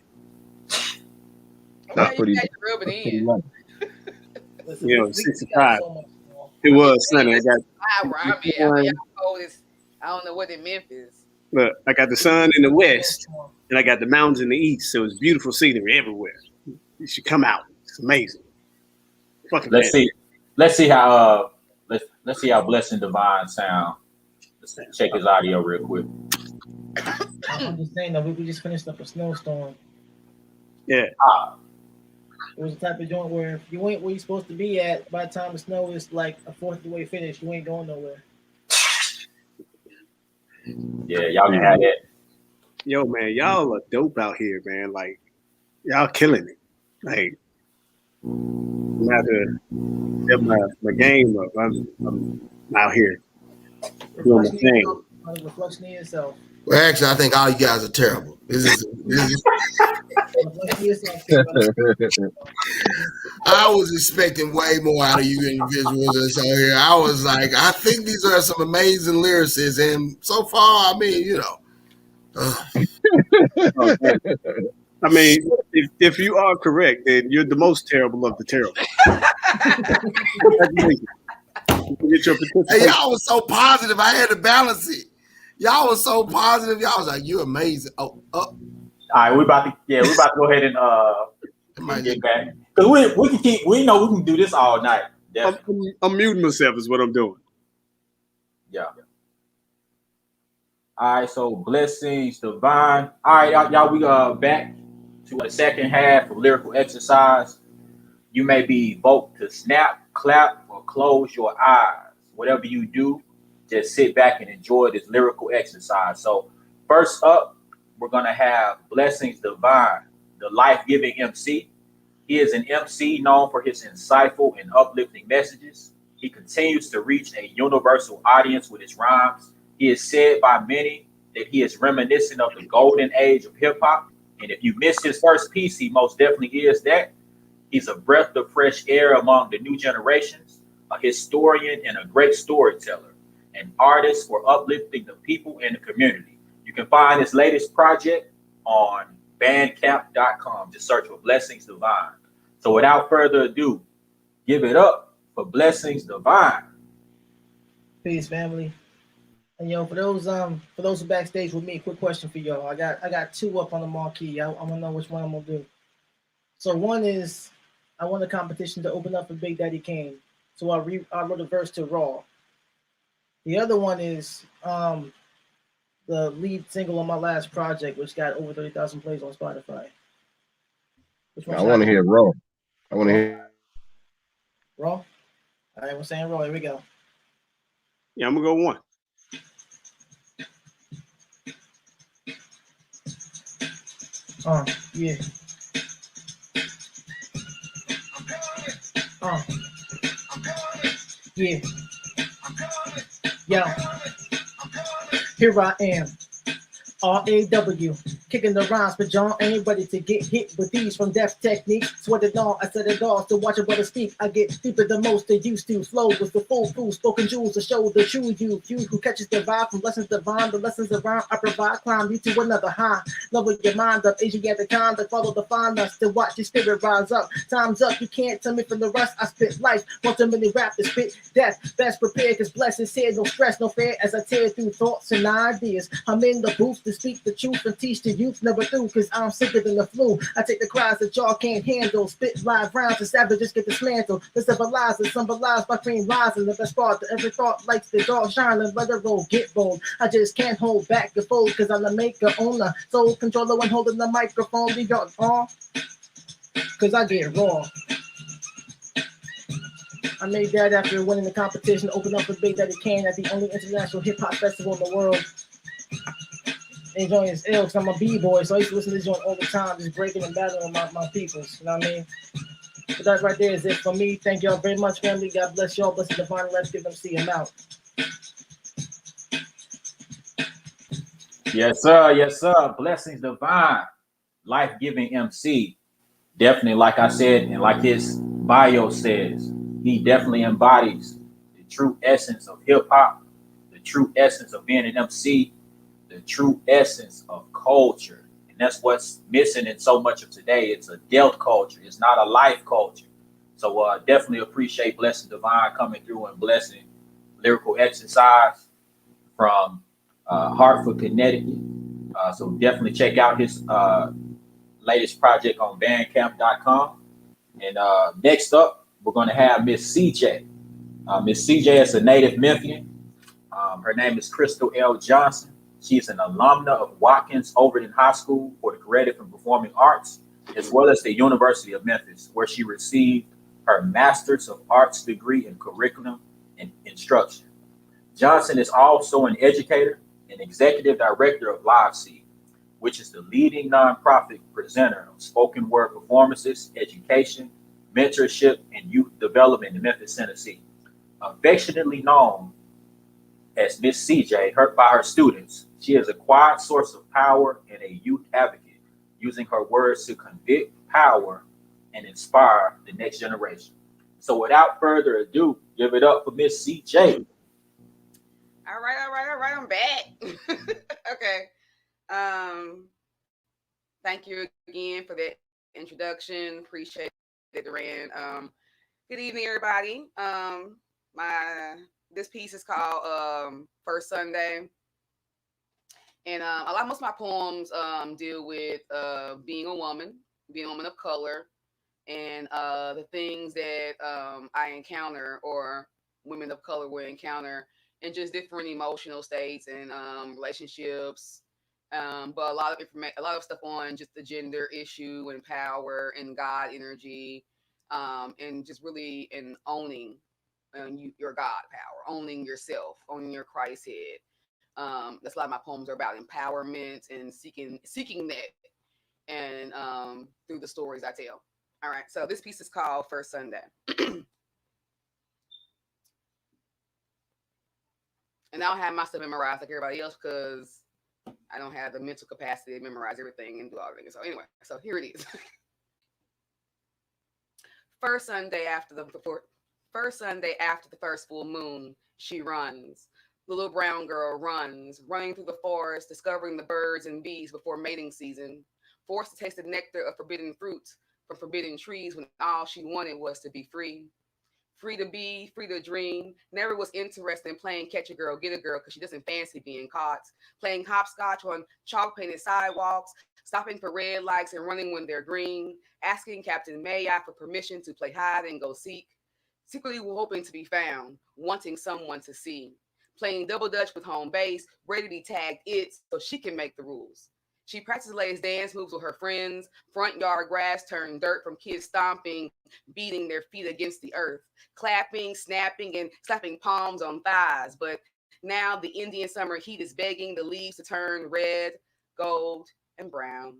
That's pretty. Rub it in. You know, 65. It was sunny. I got. I don't know what in Memphis. Look, I got the sun in the west, and I got the mountains in the east. So it's beautiful scenery everywhere. You should come out. It's amazing. Fucking Let's see how Blessing Divine sound. Let's check his audio real quick. I'm just saying that we just finished up a snowstorm. Yeah. It was the type of joint where if you ain't where you're supposed to be at by the time the snow is like a fourth of the way finished, you ain't going nowhere. Yeah, y'all can have that. Yo, man, y'all are dope out here, man. Like, y'all killing it. Like, I'm out to step my game up. I'm out here doing my thing. Reflection of yourself. Well, actually, I think all you guys are terrible. This is I was expecting way more out of you individuals that's out here. I was like, I think these are some amazing lyricists, and so far, I mean, you know. I mean, if you are correct, then you're the most terrible of the terrible. Hey, y'all was so positive. I had to balance it. Y'all was so positive. Y'all was like, "You're amazing." Oh, all right, we about to go ahead and get back because we can keep. We know we can do this all night. I'm muting myself is what I'm doing. Yeah. All right, so Blessings Divine. All right, y'all, we back to the second half of Lyrical Exercise. You may be evoked to snap, clap, or close your eyes. Whatever you do, just sit back and enjoy this lyrical exercise. So first up, we're going to have Blessings Divine, the life-giving MC. He is an MC known for his insightful and uplifting messages. He continues to reach a universal audience with his rhymes. He is said by many that he is reminiscent of the golden age of hip-hop. And if you missed his first piece, he most definitely is that. He's a breath of fresh air among the new generations, a historian and a great storyteller, an artist for uplifting the people and the community. You can find his latest project on bandcamp.com. Just search for Blessings Divine. So without further ado, give it up for Blessings Divine. Peace, family. And for those who backstage with me, quick question for y'all. I got two up on the marquee. I want to know which one I'm gonna do. So one is I won a competition to open up for Big Daddy Kane. So I wrote a verse to Raw. The other one is the lead single on my last project, which got over 30,000 plays on Spotify. I want to hear Raw. I want to hear Raw. All All right, we're saying roll. Here we go. Yeah, I'm gonna go one. Yeah. Yeah. Yo. Here I am. R-A-W, kicking the rhymes, but John ain't ready to get hit with these from death techniques. Sweat it on, I said it all, still watching brother speak. I get deeper than most they used to. Flow with the full food, spoken jewels to show the true you. You who catches the vibe from lessons divine, the lessons around I provide, climb you to another high. Level your mind up, Asian get the kind that follow the fine us to watch your spirit rise up. Time's up, you can't tell me from the rest. I spit life, multi-million rap to spit death. Best prepared, cause blessings here, no stress, no fear as I tear through thoughts and ideas. I'm in the booth to speak the truth and teach the youth never through, cause I'm sicker than the flu. I take the cries that y'all can't handle, spit live rounds and savages get dismantled. The civilizer symbolized by cream rising, the best part to every thought likes the dog shine and let it roll, get bold. I just can't hold back the fold, cause I'm the maker, owner, soul controller when holding the microphone. We got all, cause I get raw. I made that after winning the competition, opened up the big that it can at the only international hip hop festival in the world. And joint is ill because I'm a b-boy, so I used to listen to this joint all the time, just breaking and battling my peoples, you know what I mean? But that right there is it for me. Thank y'all very much, family. God bless y'all. Bless the divine. Let's give them see him out. Yes, sir. Yes, sir. Blessings divine, life-giving MC. Definitely, like I said, and like his bio says, he definitely embodies the true essence of hip hop, the true essence of being an MC, the true essence of culture. And that's what's missing in so much of today. It's a death culture. It's not a life culture. So definitely appreciate Blessing Divine coming through and blessing Lyrical Exercise from Hartford, Connecticut. So definitely check out his latest project on bandcamp.com. And next up, we're going to have Miss CJ. Miss CJ is a native Memphian. Her name is Crystal L. Johnson. She's an alumna of Watkins Overton High School for the Creative and Performing Arts, as well as the University of Memphis, where she received her Master's of Arts degree in Curriculum and Instruction. Johnson is also an educator and executive director of LiveSeed, which is the leading nonprofit presenter of spoken word performances, education, mentorship, and youth development in Memphis, Tennessee. Affectionately known as Miss CJ, by her students, she is a quiet source of power and a youth advocate, using her words to convict, power, and inspire the next generation. So without further ado, give it up for Miss CJ. All right. I'm back. Okay. Thank you again for that introduction. Appreciate it, Duran. Good evening, everybody. My this piece is called First Sunday, and most of my poems deal with being a woman of color, and the things that I encounter or women of color will encounter in just different emotional states and relationships. But a lot of stuff on just the gender issue and power and God energy, and just really in owning your God power, owning yourself, owning your Christ head. That's a lot of my poems are about empowerment and seeking that, and through the stories I tell. All right, so this piece is called First Sunday. And I don't have my stuff memorized like everybody else because I don't have the mental capacity to memorize everything and do all everything. So anyway, so here it is. First Sunday after the First Sunday after the first full moon, she runs. The little brown girl runs, running through the forest, discovering the birds and bees before mating season, forced to taste the nectar of forbidden fruits from forbidden trees when all she wanted was to be free. Free to be, free to dream. Never was interested in playing catch a girl, get a girl because she doesn't fancy being caught. Playing hopscotch on chalk painted sidewalks, stopping for red lights and running when they're green, asking Captain May I for permission to play hide and go seek. Secretly hoping to be found, wanting someone to see. Playing double dutch with home base, ready to be tagged it so she can make the rules. She practiced the latest dance moves with her friends. Front yard grass turned dirt from kids stomping, beating their feet against the earth, clapping, snapping, and slapping palms on thighs. But now the Indian summer heat is begging the leaves to turn red, gold, and brown.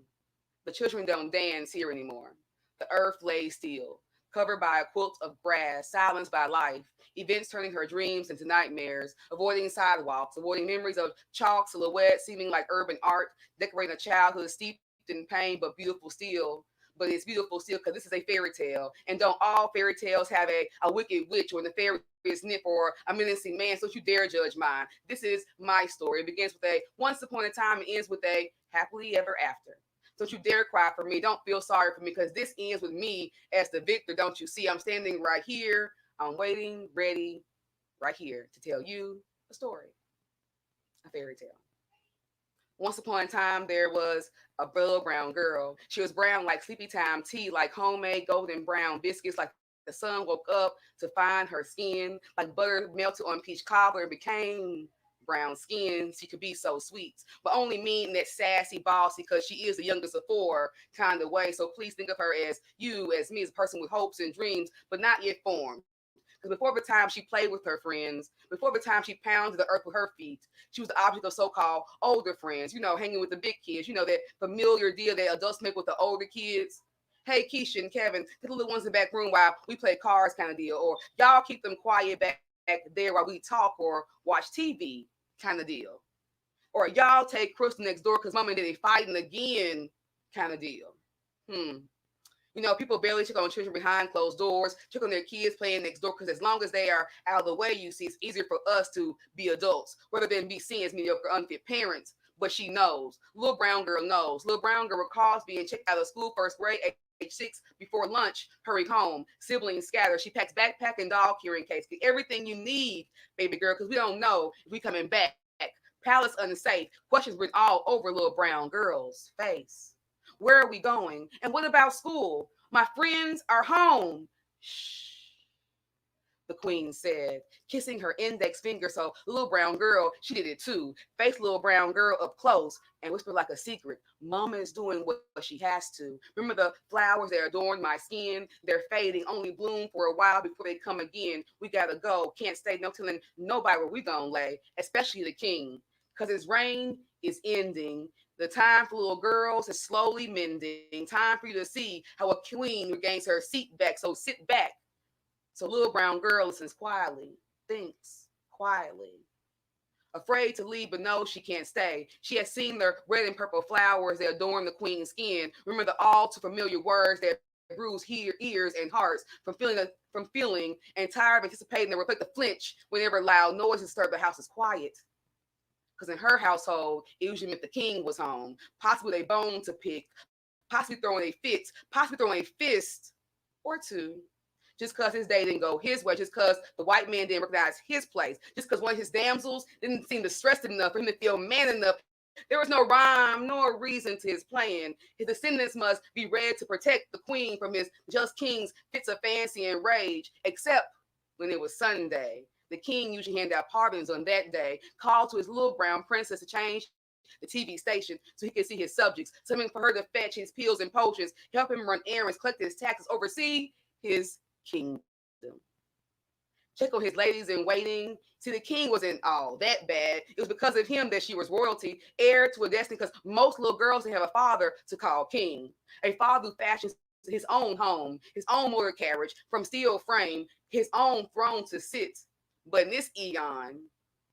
The children don't dance here anymore. The earth lays still, covered by a quilt of grass, silenced by life, events turning her dreams into nightmares, avoiding sidewalks, avoiding memories of chalk silhouettes seeming like urban art, decorating a childhood steeped in pain but beautiful still. But it's beautiful still because this is a fairy tale. And don't all fairy tales have a wicked witch or a nefarious nymph or a menacing man? So don't you dare judge mine. This is my story. It begins with a once upon a time and ends with a happily ever after. Don't you dare cry for me. Don't feel sorry for me because this ends with me as the victor. Don't you see? I'm standing right here. I'm waiting, ready, right here to tell you a story, a fairy tale. Once upon a time, there was a little brown girl. She was brown like sleepy time tea, like homemade golden brown biscuits, like the sun woke up to find her skin, like butter melted on peach cobbler and became brown skin. She could be so sweet, but only mean that sassy, bossy, because she is the youngest of four kind of way. So please think of her as you, as me, as a person with hopes and dreams, but not yet formed. Because before the time she played with her friends, before the time she pounded the earth with her feet, she was the object of so-called older friends, hanging with the big kids, that familiar deal that adults make with the older kids. Hey, Keisha and Kevin, get the little ones in the back room while we play cards kind of deal. Or y'all keep them quiet back there while we talk or watch TV kind of deal. Or y'all take Crystal next door because mama and daddy fighting again kind of deal. People barely check on children behind closed doors, check on their kids playing next door because as long as they are out of the way, you see, it's easier for us to be adults rather than be seen as mediocre, unfit parents. But she knows. Little brown girl knows. Little brown girl recalls being checked out of school first grade, age 6, before lunch, hurry home, siblings scatter. She packs backpack and dog carrying case. Get everything you need, baby girl, because we don't know if we coming back. Palace unsafe. Questions written all over little brown girl's face. Where are we going? And what about school? My friends are home. Shh, the queen said, kissing her index finger. So little brown girl, she did it too. Faced little brown girl up close and whispered like a secret. Mama is doing what she has to. Remember the flowers that adorn my skin? They're fading, only bloom for a while before they come again. We gotta go. Can't stay, no telling nobody where we gonna lay, especially the king. Because his reign is ending. The time for little girls is slowly mending. Time for you to see how a queen regains her seat back. So sit back. So little brown girl listens quietly, thinks quietly. Afraid to leave, but knows she can't stay. She has seen the red and purple flowers that adorn the queen's skin. Remember the all too familiar words that bruise ears and hearts from feeling and tired of anticipating the reflect the flinch whenever loud noises disturb the house is quiet. Because in her household, it usually meant the king was home, possibly a bone to pick, possibly throwing a fit, possibly throwing a fist or two. Just because his day didn't go his way, just because the white man didn't recognize his place, just because one of his damsels didn't seem distressed enough for him to feel man enough. There was no rhyme nor reason to his plan. His descendants must be read to protect the queen from his just king's fits of fancy and rage, except when it was Sunday. The king usually handed out pardons on that day, called to his little brown princess to change the TV station so he could see his subjects, something for her to fetch his pills and potions, help him run errands, collect his taxes, oversee his kingdom. Check on his ladies in waiting. See, the king wasn't all that bad. It was because of him that she was royalty, heir to a destiny, because most little girls didn't have a father to call king, a father who fashions his own home, his own motor carriage from steel frame, his own throne to sit. But in this eon,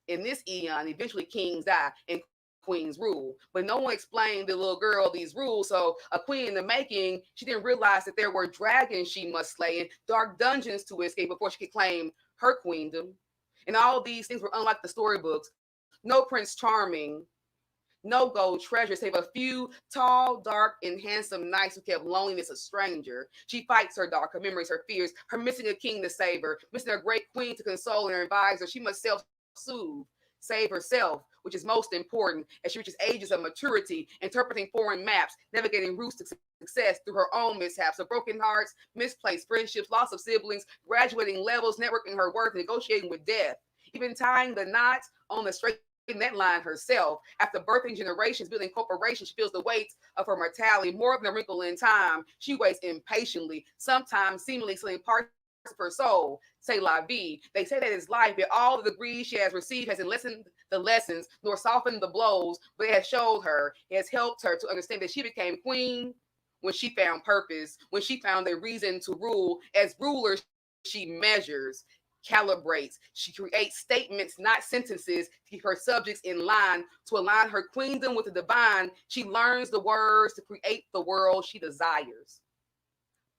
eventually kings die and queens rule. But no one explained the little girl these rules. So a queen in the making, she didn't realize that there were dragons she must slay and dark dungeons to escape before she could claim her queendom. And all these things were unlike the storybooks. No Prince Charming, no gold treasure, save a few tall, dark, and handsome knights who kept loneliness a stranger. She fights her dark, her memories, her fears, her missing a king to save her, missing a great queen to console and advise her. She must self-soothe, save herself, which is most important as she reaches ages of maturity, interpreting foreign maps, navigating routes to success through her own mishaps, of broken hearts, misplaced friendships, loss of siblings, graduating levels, networking her worth, negotiating with death, even tying the knot on the straight that line herself. After birthing generations, building corporations, she feels the weight of her mortality more than a wrinkle in time. She waits impatiently, sometimes seemingly selling parts of her soul. Say la vie. They say that it's life, but all the degrees she has received hasn't lessened the lessons, nor softened the blows, but it has showed her, it has helped her to understand that she became queen when she found purpose, when she found a reason to rule. As ruler, she measures, calibrates, she creates statements, not sentences, to keep her subjects in line, to align her queendom with the divine. She learns the words to create the world she desires.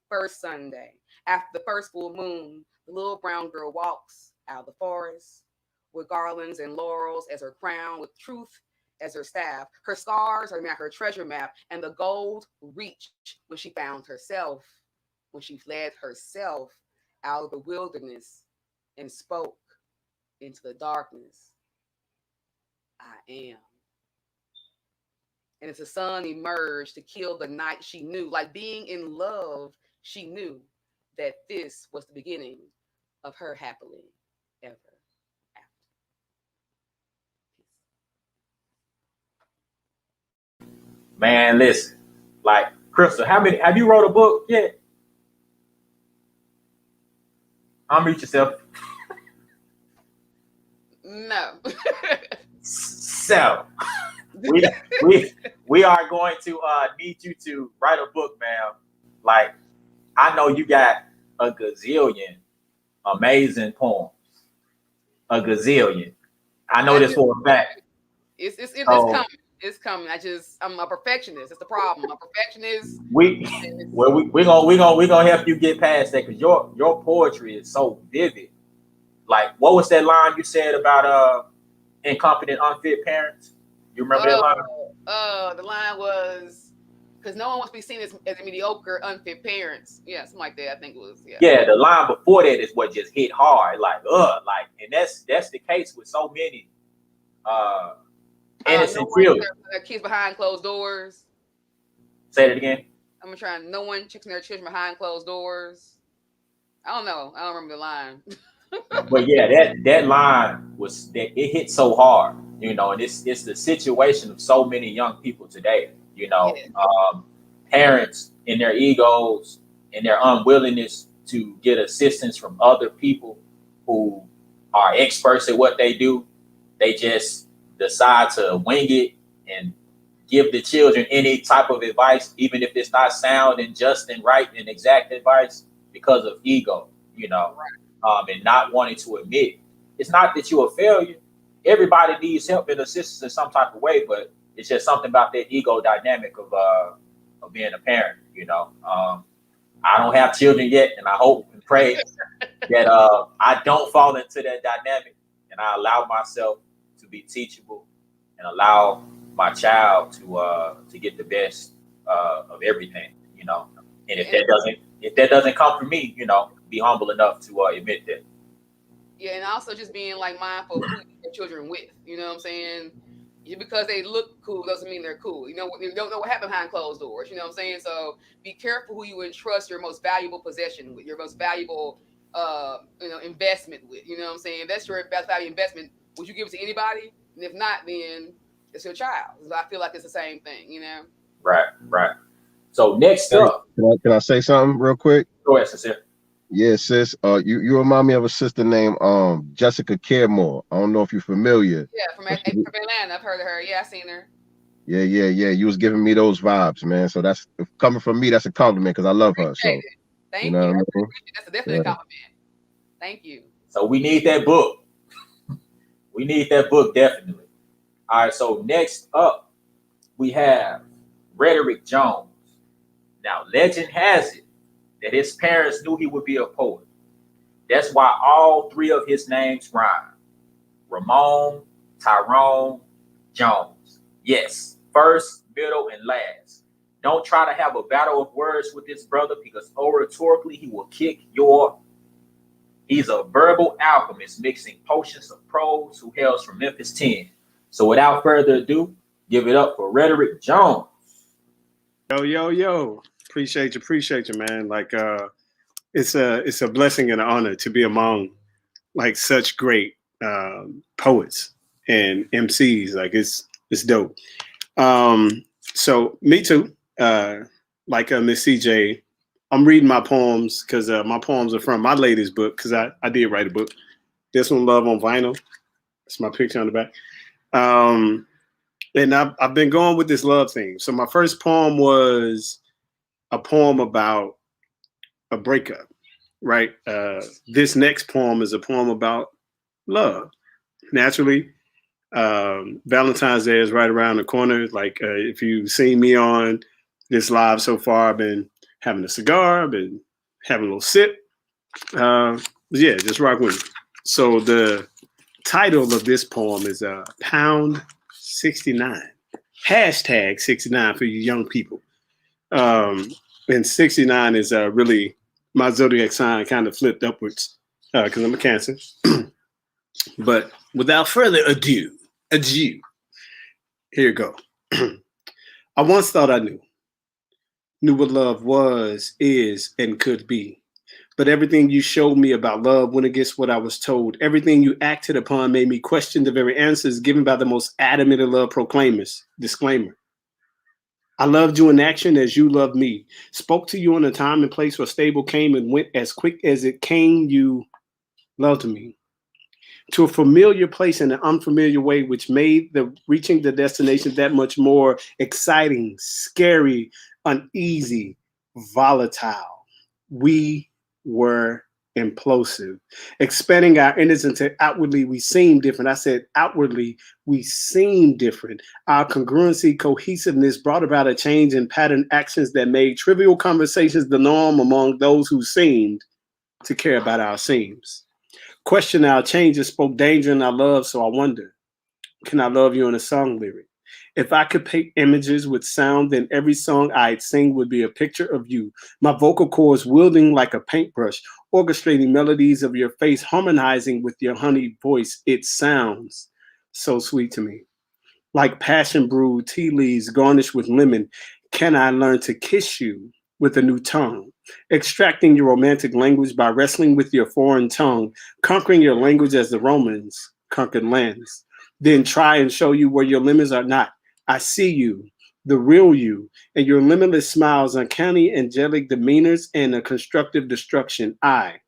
First Sunday, after the first full moon, the little brown girl walks out of the forest with garlands and laurels as her crown, with truth as her staff. Her scars are now her treasure map, and the gold reached when she found herself, when she fled herself out of the wilderness and spoke into the darkness. I am. And as the sun emerged to kill the night, she knew, like being in love, she knew that this was the beginning of her happily ever after. Man, listen, like Crystal, how many have you wrote a book yet? Unmute yourself. No. So we are going to need you to write a book, ma'am. Like, I know you got a gazillion amazing poems. A gazillion. I know this for a fact. It's coming. It's coming. I'm a perfectionist. It's the problem. I'm a perfectionist. We're gonna help you get past that, because your poetry is so vivid. Like, what was that line you said about incompetent, unfit parents? You remember that line? The line was, because no one wants to be seen as mediocre, unfit parents. Yeah, something like that. I think it was. Yeah. Yeah, the line before that is what just hit hard. Like, and that's the case with so many innocent children. Their kids behind closed doors. Say that again. I'm gonna try. No one checks their children behind closed doors. I don't know. I don't remember the line. But yeah, that line was that it hit so hard, and it's the situation of so many young people today. Parents in their egos and their unwillingness to get assistance from other people who are experts at what they do, they just decide to wing it and give the children any type of advice, even if it's not sound and just and right and exact advice, because of ego, and not wanting to admit. It's not that you're a failure. Everybody needs help and assistance in some type of way, but it's just something about that ego dynamic of being a parent. I don't have children yet, and I hope and pray that I don't fall into that dynamic, and I allow myself to be teachable and allow my child to get the best of everything. And if that doesn't come from me, be humble enough to admit that. Yeah, and also just being like mindful of who your children with. You know what I'm saying? Just because they look cool doesn't mean they're cool. You don't know what happened behind closed doors. You know what I'm saying? So be careful who you entrust your most valuable possession with, your most valuable investment with. You know what I'm saying? That's your best value investment. Would you give it to anybody? And if not, then it's your child. So I feel like it's the same thing, Right. So next up, can I say something real quick? Go ahead, sister. Yeah, sis. You remind me of a sister named Jessica Caremore. I don't know if you're familiar. Yeah, from Atlanta. I've heard of her. Yeah, I've seen her. Yeah. You was giving me those vibes, man. So that's coming from me. That's a compliment because I love her. So thank you. That's definitely a compliment. Thank you. So we need that book. We need that book definitely. All right. So next up, we have Rhetoric Jones. Now, legend has it that his parents knew he would be a poet. That's why all three of his names rhyme. Ramon, Tyrone, Jones. Yes, first, middle, and last. Don't try to have a battle of words with this brother, because oratorically he will kick your. He's a verbal alchemist mixing potions of prose who hails from Memphis 10. So without further ado, give it up for Rhetoric Jones. Yo. Appreciate you, man. Like, it's a blessing and an honor to be among like such great poets and MCs. Like it's dope. So me too. Like Miss CJ, I'm reading my poems because my poems are from my latest book because I did write a book. This one, Love on Vinyl. It's my picture on the back. And I've been going with this love theme. So my first poem was a poem about a breakup, right? This next poem is a poem about love. Naturally, Valentine's Day is right around the corner. Like if you've seen me on this live so far, I've been having a cigar, I've been having a little sip. Yeah, just rock with me. So the title of this poem is Pound 69. Hashtag 69 for you young people. And 69 is really my zodiac sign kind of flipped upwards because I'm a Cancer. But without further ado, here you go. I once thought I knew what love was, is, and could be. But everything you showed me about love went against what I was told. Everything you acted upon made me question the very answers given by the most adamant of love proclaimers. Disclaimer. I loved you in action as you loved me. Spoke to you in a time and place where stable came and went as quick as it came. You loved me. To a familiar place in an unfamiliar way, which made the reaching the destination that much more exciting, scary, uneasy, volatile. We were implosive, expanding our innocence into outwardly we seem different. I said outwardly we seem different. Our congruency, cohesiveness brought about a change in pattern actions that made trivial conversations the norm among those who seemed to care about our seams. Question our changes spoke danger in our love, so I wonder, can I love you in a song lyric? If I could paint images with sound, then every song I'd sing would be a picture of you. My vocal cords wielding like a paintbrush, orchestrating melodies of your face, harmonizing with your honey voice. It sounds so sweet to me. Like passion brewed tea leaves garnished with lemon, can I learn to kiss you with a new tongue? Extracting your romantic language by wrestling with your foreign tongue, conquering your language as the Romans conquered lands. Then try and show you where your limits are not. I see you, the real you, and your limitless smiles, uncanny angelic demeanors, and a constructive destruction. I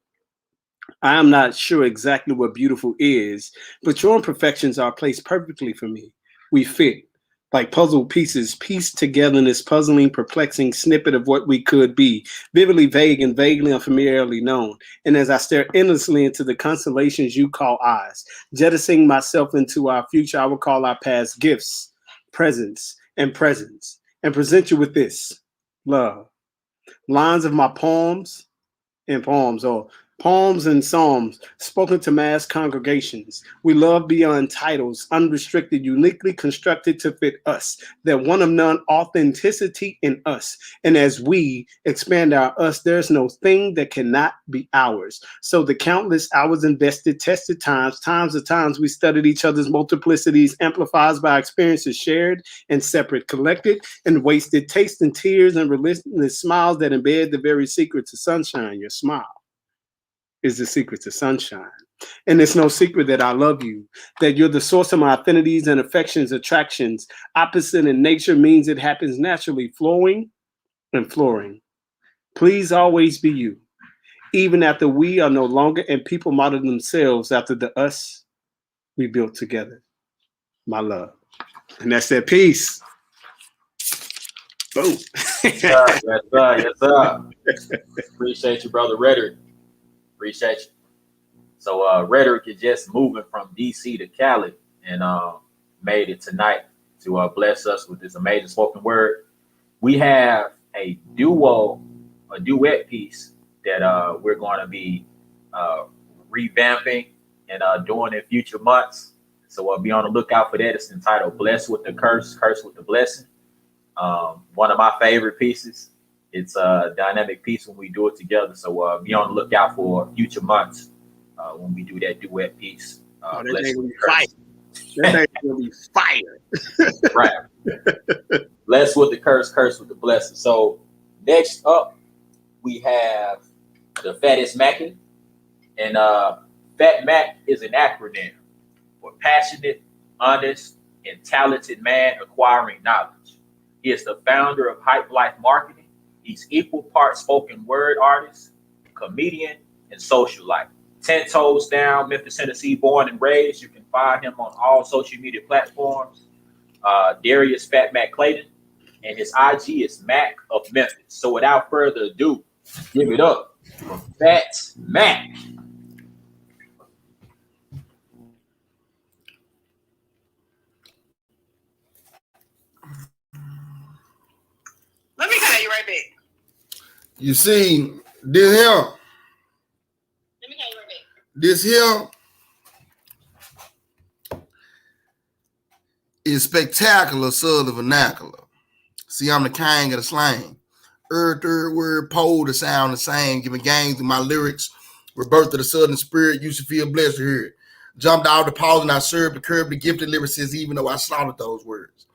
am not sure exactly what beautiful is, but your imperfections are placed perfectly for me. We fit like puzzle pieces pieced together in this puzzling, perplexing snippet of what we could be, vividly vague and vaguely unfamiliarly known. And as I stare endlessly into the constellations you call eyes, jettisoning myself into our future, I will call our past gifts, presence, and presence, and present you with this love. Lines of my poems and poems, or poems and psalms spoken to mass congregations. We love beyond titles, unrestricted, uniquely constructed to fit us, that one of none authenticity in us. And as we expand our us, there's no thing that cannot be ours. So the countless hours invested, tested times of times we studied each other's multiplicities, amplifies by experiences shared and separate, collected and wasted, taste and tears and relentless smiles that embed the very secret to sunshine, your smile is the secret to sunshine. And it's no secret that I love you, that you're the source of my affinities and affections, attractions. Opposite in nature means it happens naturally, flowing and flooring. Please always be you, even after we are no longer and people model themselves after the us we built together. My love. And that's that piece. Boom. Yes, sir. Yes, sir. Yes, sir. Appreciate you, brother Rhetoric. Appreciate you. So Rhetoric is just moving from DC to Cali and made it tonight to bless us with this amazing spoken word. We have a duet piece that we're going to be revamping and doing in future months. So be on the lookout for that. It's entitled Blessed with the Curse, Curse with the Blessing. One of my favorite pieces. It's a dynamic piece when we do it together. So be on the lookout for future months when we do that duet piece. That thing will be fire. That thing will be fire. Right. Blessed with the curse, curse with the blessing. So next up, we have the Fattest Mackin. And Fat Mac is an acronym for passionate, honest, and talented man acquiring knowledge. He is the founder of Hype Life Marketing. He's equal part spoken word artist, comedian, and social life. 10 toes down, Memphis, Tennessee, born and raised. You can find him on all social media platforms. Darius Fat Mac Clayton, and his IG is Mac of Memphis. So without further ado, give it up for Fat Mac. Let me call you right back. You see, this here, Let me call you right back. this here is spectacular southern vernacular. See, I'm the king of the slang. Third word, pole to sound the same, giving games to my lyrics. Rebirth of the southern spirit, you should feel blessed to hear it. Jumped out the pause and I served to curb the gifted lyricists, even though I slaughtered those words.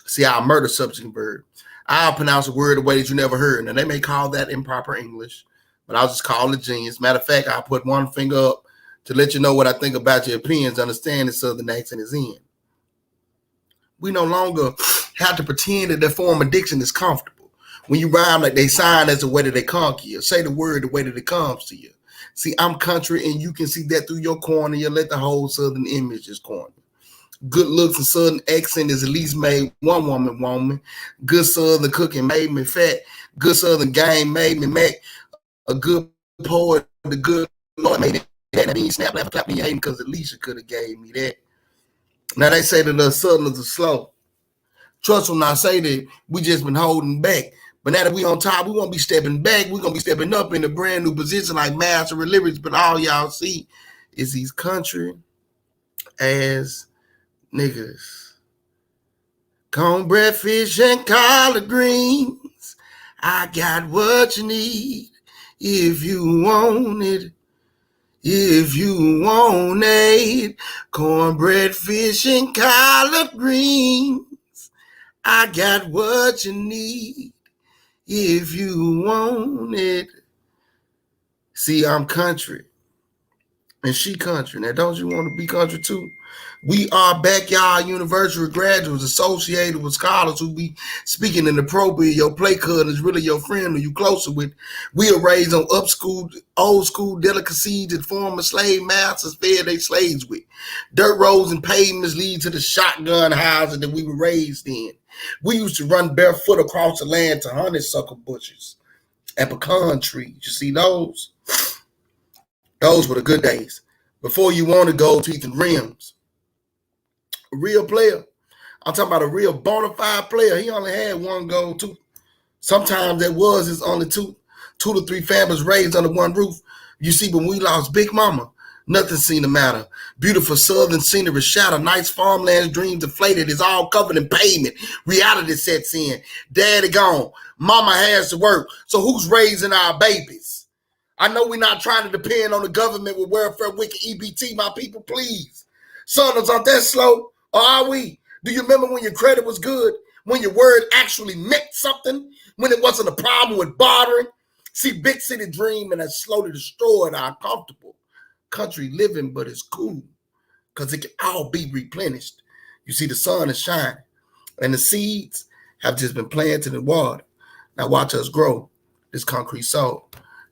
See, I'll murder subsequent verb. I'll pronounce a word a way that you never heard. Now, they may call that improper English, but I'll just call it genius. Matter of fact, I'll put one finger up to let you know what I think about your opinions. Understand the southern accent is in. We no longer have to pretend that their form of diction is comfortable. When you rhyme like they sign, that's the way that they conquer you. Say the word the way that it comes to you. See, I'm country, and you can see that through your corner. You let the whole southern image just corner. Good looks and southern accent is at least made one woman. Good southern cooking made me fat. Good southern game made me Mac. A good poet, the good Lord made it. That means snap, laugh, clap me hating because Alicia could have gave me that. Now they say that the southerners are slow. Trust when I say that we just been holding back. But now that we on top, we won't be stepping back. We're going to be stepping up in a brand new position like master of lyrics. But all y'all see is these country ass niggas. Cornbread, fish, and collard greens. I got what you need if you want it. If you want it. Cornbread, fish, and collard greens. I got what you need if you want it. See, I'm country. And she country. Now, don't you want to be country too? We are backyard university graduates associated with scholars who be speaking inappropriate. Your play cousin is really your friend who you closer with. We are raised on old school delicacies that former slave masters fed their slaves with. Dirt roads and pavements lead to the shotgun houses that we were raised in. We used to run barefoot across the land to honeysuckle bushes and pecan trees. You see those? Those were the good days. Before you wanted gold teeth and rims. A real player. I'm talking about a real bona fide player. He only had one gold tooth. Sometimes there was his only two to three families raised under one roof. You see, when we lost Big Mama, nothing seemed to matter. Beautiful southern scenery shattered. Nice farmlands, dreams deflated. It's all covered in pavement. Reality sets in. Daddy gone. Mama has to work. So who's raising our babies? I know we're not trying to depend on the government with welfare, wicked EBT, my people, please. Southerners aren't that slow, or are we? Do you remember when your credit was good? When your word actually meant something? When it wasn't a problem with bartering? See, big city dreaming has slowly destroyed our comfortable country living, but it's cool because it can all be replenished. You see, the sun is shining and the seeds have just been planted in water. Now watch us grow this concrete soul.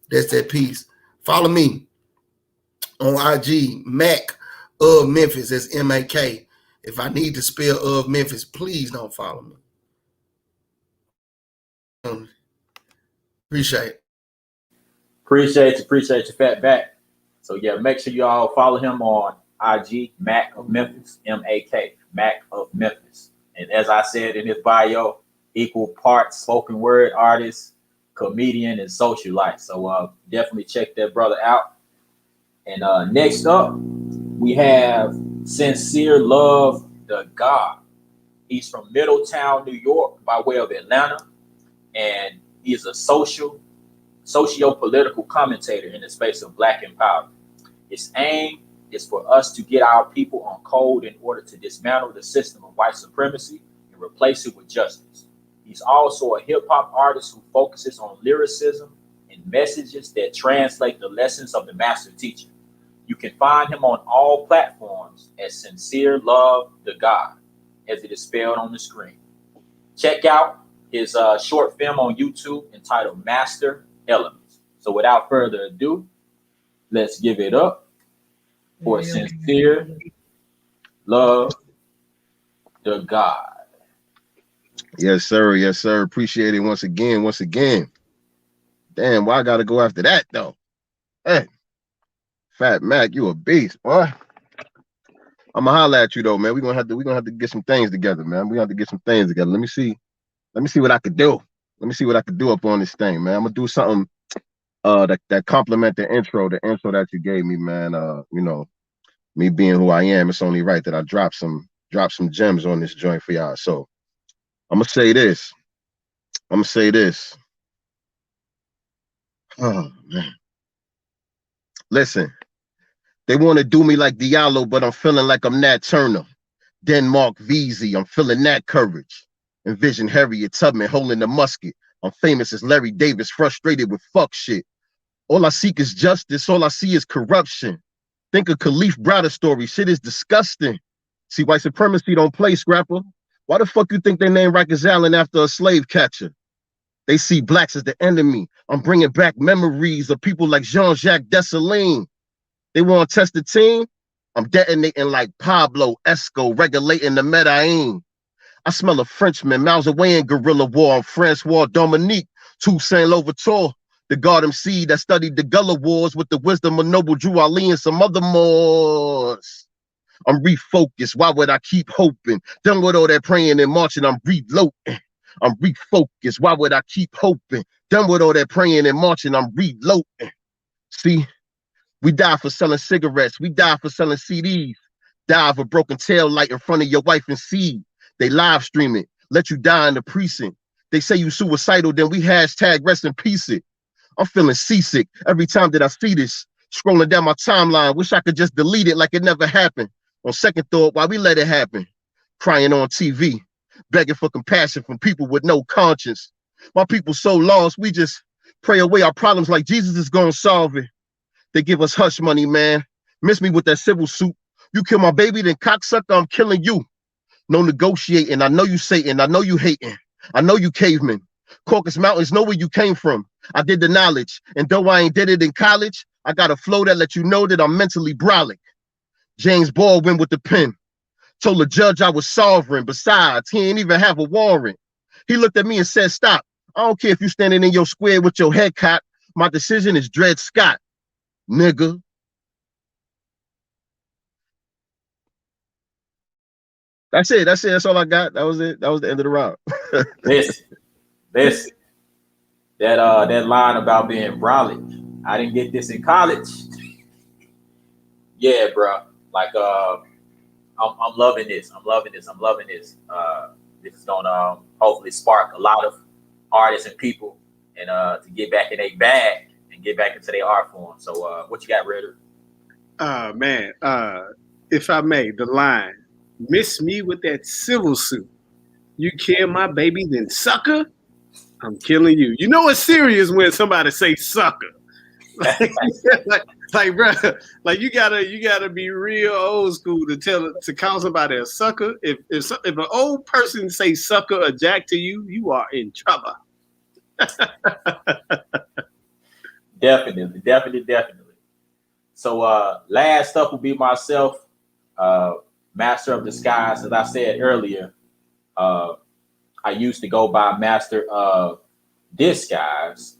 That's that piece. Follow me on IG, Mac of Memphis. That's M-A-K. If I need to spell of Memphis, please don't follow me. Appreciate it. Appreciate you, Fat Back. So yeah, make sure you all follow him on IG, Mac of Memphis, M-A-K, Mac of Memphis. And as I said in his bio, equal parts spoken word artist, comedian, and socialite. So definitely check that brother out. And next up, we have Sincere Love the God. He's from Middletown, New York, by way of Atlanta, and he is a socio-political commentator in the space of Black empowerment. His aim is for us to get our people on code in order to dismantle the system of white supremacy and replace it with justice. He's also a hip-hop artist who focuses on lyricism and messages that translate the lessons of the master teacher. You can find him on all platforms as Sincere Love the God, as it is spelled on the screen. Check out his short film on YouTube entitled Master Elements. So without further ado, let's give it up for Sincere Love the God. Yes, sir. Yes, sir. Appreciate it once again. Once again. Damn, why I gotta go after that though? Hey, Fat Mac, you a beast, boy. I'ma holler at you though, man. We're gonna have to get some things together, man. We have to get some things together. Let me see what I could do. Let me see what I could do up on this thing, man. I'm gonna do something that complement the intro that you gave me, man. You know, me being who I am, it's only right that I drop some gems on this joint for y'all. So I'm gonna say this. Oh man. Listen, they want to do me like Diallo, but I'm feeling like I'm Nat Turner. Denmark VZ, I'm feeling that courage. Envision Harriet Tubman holding the musket. I'm famous as Larry Davis, frustrated with fuck shit. All I seek is justice. All I see is corruption. Think of Khalif Browder story. Shit is disgusting. See, white supremacy don't play, Scrapper. Why the fuck you think they named Rikers Island after a slave catcher? They see blacks as the enemy. I'm bringing back memories of people like Jean-Jacques Dessalines. They want to test the team? I'm detonating like Pablo Esco, regulating the Medellin. I smell a Frenchman miles away in guerrilla war. I'm Francois Dominique, Toussaint Louverture, the God MC that studied the Gullah Wars with the wisdom of Noble Drew Ali and some other Moors. I'm refocused. Why would I keep hoping? Done with all that praying and marching, I'm reloading. I'm refocused. Why would I keep hoping? Done with all that praying and marching, I'm reloading. See, we die for selling cigarettes. We die for selling CDs. Die of a broken tail light in front of your wife and seed. They live stream it. Let you die in the precinct. They say you suicidal, then we hashtag rest in peace it. I'm feeling seasick every time that I see this. Scrolling down my timeline, wish I could just delete it like it never happened. On second thought, why we let it happen? Crying on TV, begging for compassion from people with no conscience. My people so lost, we just pray away our problems like Jesus is gonna solve it. They give us hush money, man. Miss me with that civil suit. You kill my baby, then cocksucker, I'm killing you. No negotiating. I know you Satan. I know you hating. I know you cavemen. Caucasus Mountains know where you came from. I did the knowledge. And though I ain't did it in college, I got a flow that let you know that I'm mentally brolic. James Baldwin with the pen. Told the judge I was sovereign. Besides, he ain't even have a warrant. He looked at me and said, stop. I don't care if you standing in your square with your head cocked. My decision is Dred Scott, nigga. That's it. That's all I got. That was it. That was the end of the round. Listen. That line about being brolic. I didn't get this in college. Yeah, bro. Like I'm loving this. I'm loving this. This is gonna hopefully spark a lot of artists and people and to get back in their bag and get back into their art form. So what you got, Redder? Man, if I may, the line, miss me with that civil suit. You kill my baby, then sucker, I'm killing you. You know it's serious when somebody say sucker. like bro, like you gotta be real old school to call somebody a sucker. If an old person say sucker or jack to you, you are in trouble. Definitely. So last up will be myself, Master of Disguise. As I said earlier, I used to go by Master of Disguise.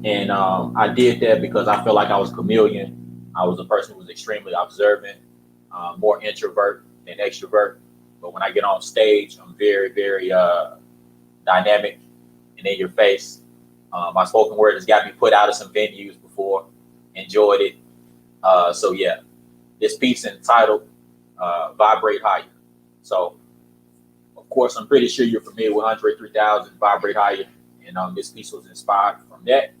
And I did that because I felt like I was a chameleon. I was a person who was extremely observant, more introvert than extrovert. But when I get on stage, I'm very, very dynamic and in your face. My spoken word has got me put out of some venues before, enjoyed it. So yeah, this piece entitled Vibrate Higher. So, of course, I'm pretty sure you're familiar with Andre 3000, Vibrate Higher. And this piece was inspired from that.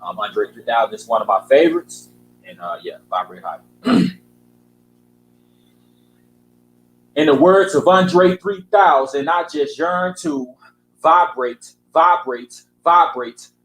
Andre 3000 is one of my favorites. And yeah, Vibrate Higher. In the words of Andre 3000, I just yearn to vibrate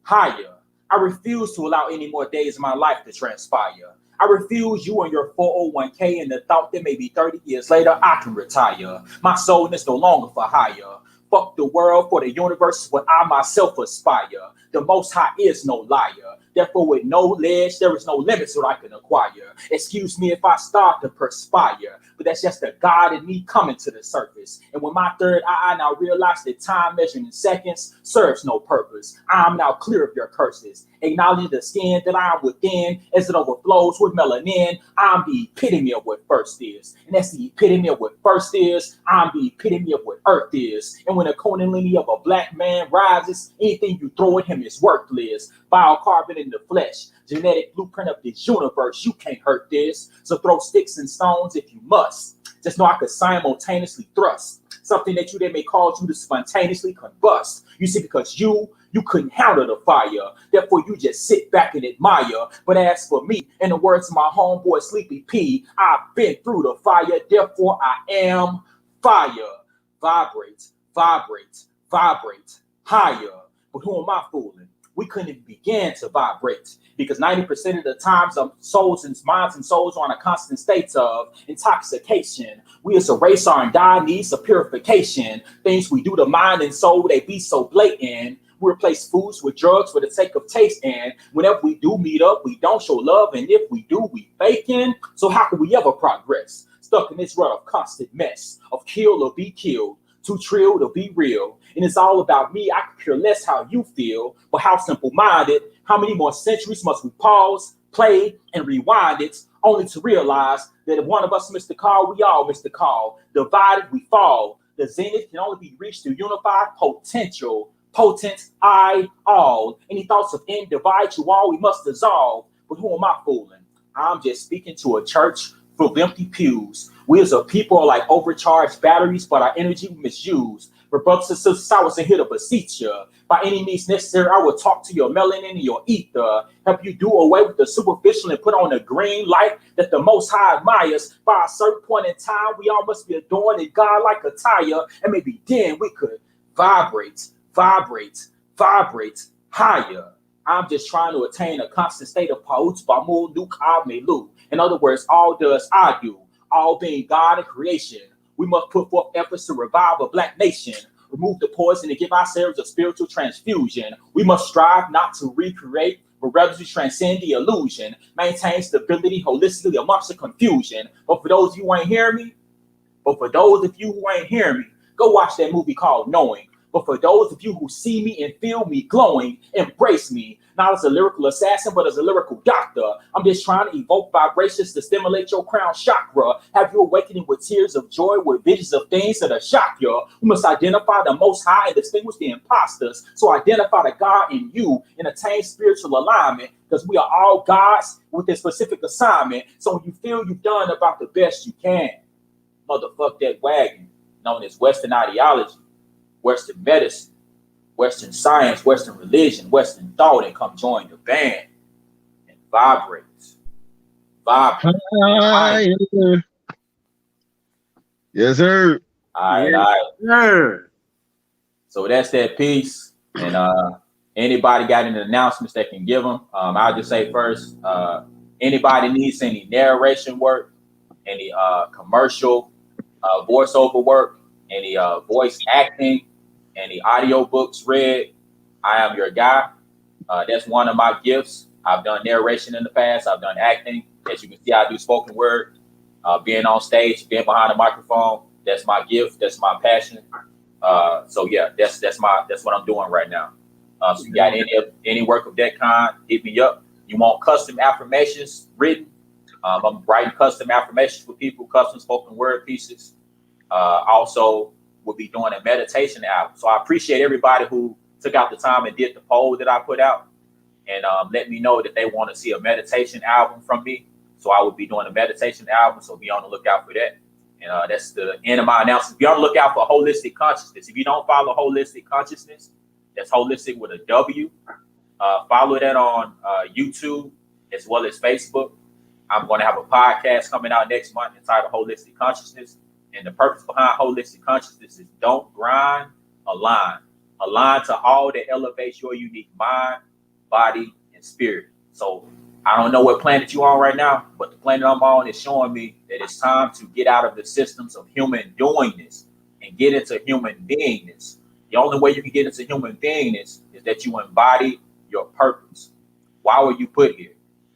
higher. I refuse to allow any more days of my life to transpire. I refuse you and your 401k and the thought that maybe 30 years later I can retire. My soul is no longer for hire. Fuck the world, for the universe is what I myself aspire. The Most High is no liar. Therefore, with no ledge, there is no limit to what I can acquire. Excuse me if I start to perspire, but that's just the God in me coming to the surface. And when my third eye now realize that time measured in seconds serves no purpose, I am now clear of your curses. Acknowledging the skin that I am within as it overflows with melanin. I'm the epitome of what first is. And that's the epitome of what first is. I'm the epitome of what earth is. And when the kundalini of a black man rises, anything you throw at him is worthless. Biocarbon in the flesh, genetic blueprint of this universe. You can't hurt this. So throw sticks and stones if you must. Just know I could simultaneously thrust something that may cause you to spontaneously combust. You see, because you couldn't handle the fire. Therefore, you just sit back and admire. But as for me, in the words of my homeboy Sleepy P, I've been through the fire. Therefore, I am fire. Vibrate, vibrate, vibrate, higher. But who am I fooling? We couldn't even begin to vibrate, because 90% of the times our souls and minds and souls are in a constant state of intoxication. We as a race are in dire needs of purification. Things we do to mind and soul, they be so blatant. We replace foods with drugs for the sake of taste, and whenever we do meet up, we don't show love, and if we do, we faking. So how can we ever progress? Stuck in this rut of constant mess, of kill or be killed, too trill to be real. And it's all about me. I could care less how you feel, but how simple-minded. How many more centuries must we pause, play, and rewind it, only to realize that if one of us missed the call, we all missed the call. Divided, we fall. The zenith can only be reached through unified potential. Potent, I, all. Any thoughts of end divide you all, we must dissolve. But who am I fooling? I'm just speaking to a church full of empty pews. We as a people are like overcharged batteries, but our energy misused. But brothers and sisters, I was here to beseech you. By any means necessary, I will talk to your melanin and your ether. Help you do away with the superficial and put on the green light that the Most High admires. By a certain point in time, we all must be adorned in God-like attire. And maybe then we could vibrate, vibrate, vibrate higher. I'm just trying to attain a constant state of Pa'ut Bamul Nuk Amelu. In other words, all does I do. All being God and creation. We must put forth efforts to revive a black nation, remove the poison and give ourselves a spiritual transfusion. We must strive not to recreate, but rather to transcend the illusion, maintain stability holistically amongst the confusion. But for those of you who ain't hearing me, go watch that movie called Knowing. But for those of you who see me and feel me glowing, embrace me. Not as a lyrical assassin, but as a lyrical doctor. I'm just trying to evoke vibrations to stimulate your crown chakra. Have you awakening with tears of joy, with visions of things that are shock you. We must identify the Most High and distinguish the imposters. So identify the God in you and attain spiritual alignment, because we are all gods with a specific assignment. So when you feel you've done about the best you can, motherfuck that wagon known as Western ideology, Western medicine, Western science, Western religion, Western thought, and come join the band and vibrate. Vibrate. Yes, sir. All right. So that's that piece. And anybody got any announcements they can give them? I'll just say first, anybody needs any narration work, any commercial voiceover work, any voice acting, any audio books read, I am your guy. That's one of my gifts. I've done narration in the past. I've done acting. As you can see, I do spoken word, being on stage, being behind the microphone. That's my gift. That's my passion. So yeah, that's what I'm doing right now. So you got any work of that kind, hit me up. You want custom affirmations written? I'm writing custom affirmations for people, custom spoken word pieces. Also, we'll be doing a meditation album. So I appreciate everybody who took out the time and did the poll that I put out, and let me know that they want to see a meditation album from me. So I will be doing a meditation album. So be on the lookout for that. And that's the end of my announcement. Be on the lookout for Holistic Consciousness. If you don't follow Holistic Consciousness, that's holistic with a W. Follow that on YouTube as well as Facebook. I'm going to have a podcast coming out next month entitled Holistic Consciousness. And the purpose behind Holistic Consciousness is don't grind, align. Align to all that elevates your unique mind, body, and spirit. So I don't know what planet you're on right now, but the planet I'm on is showing me that it's time to get out of the systems of human doingness and get into human beingness. The only way you can get into human beingness is that you embody your purpose. Why were you put here?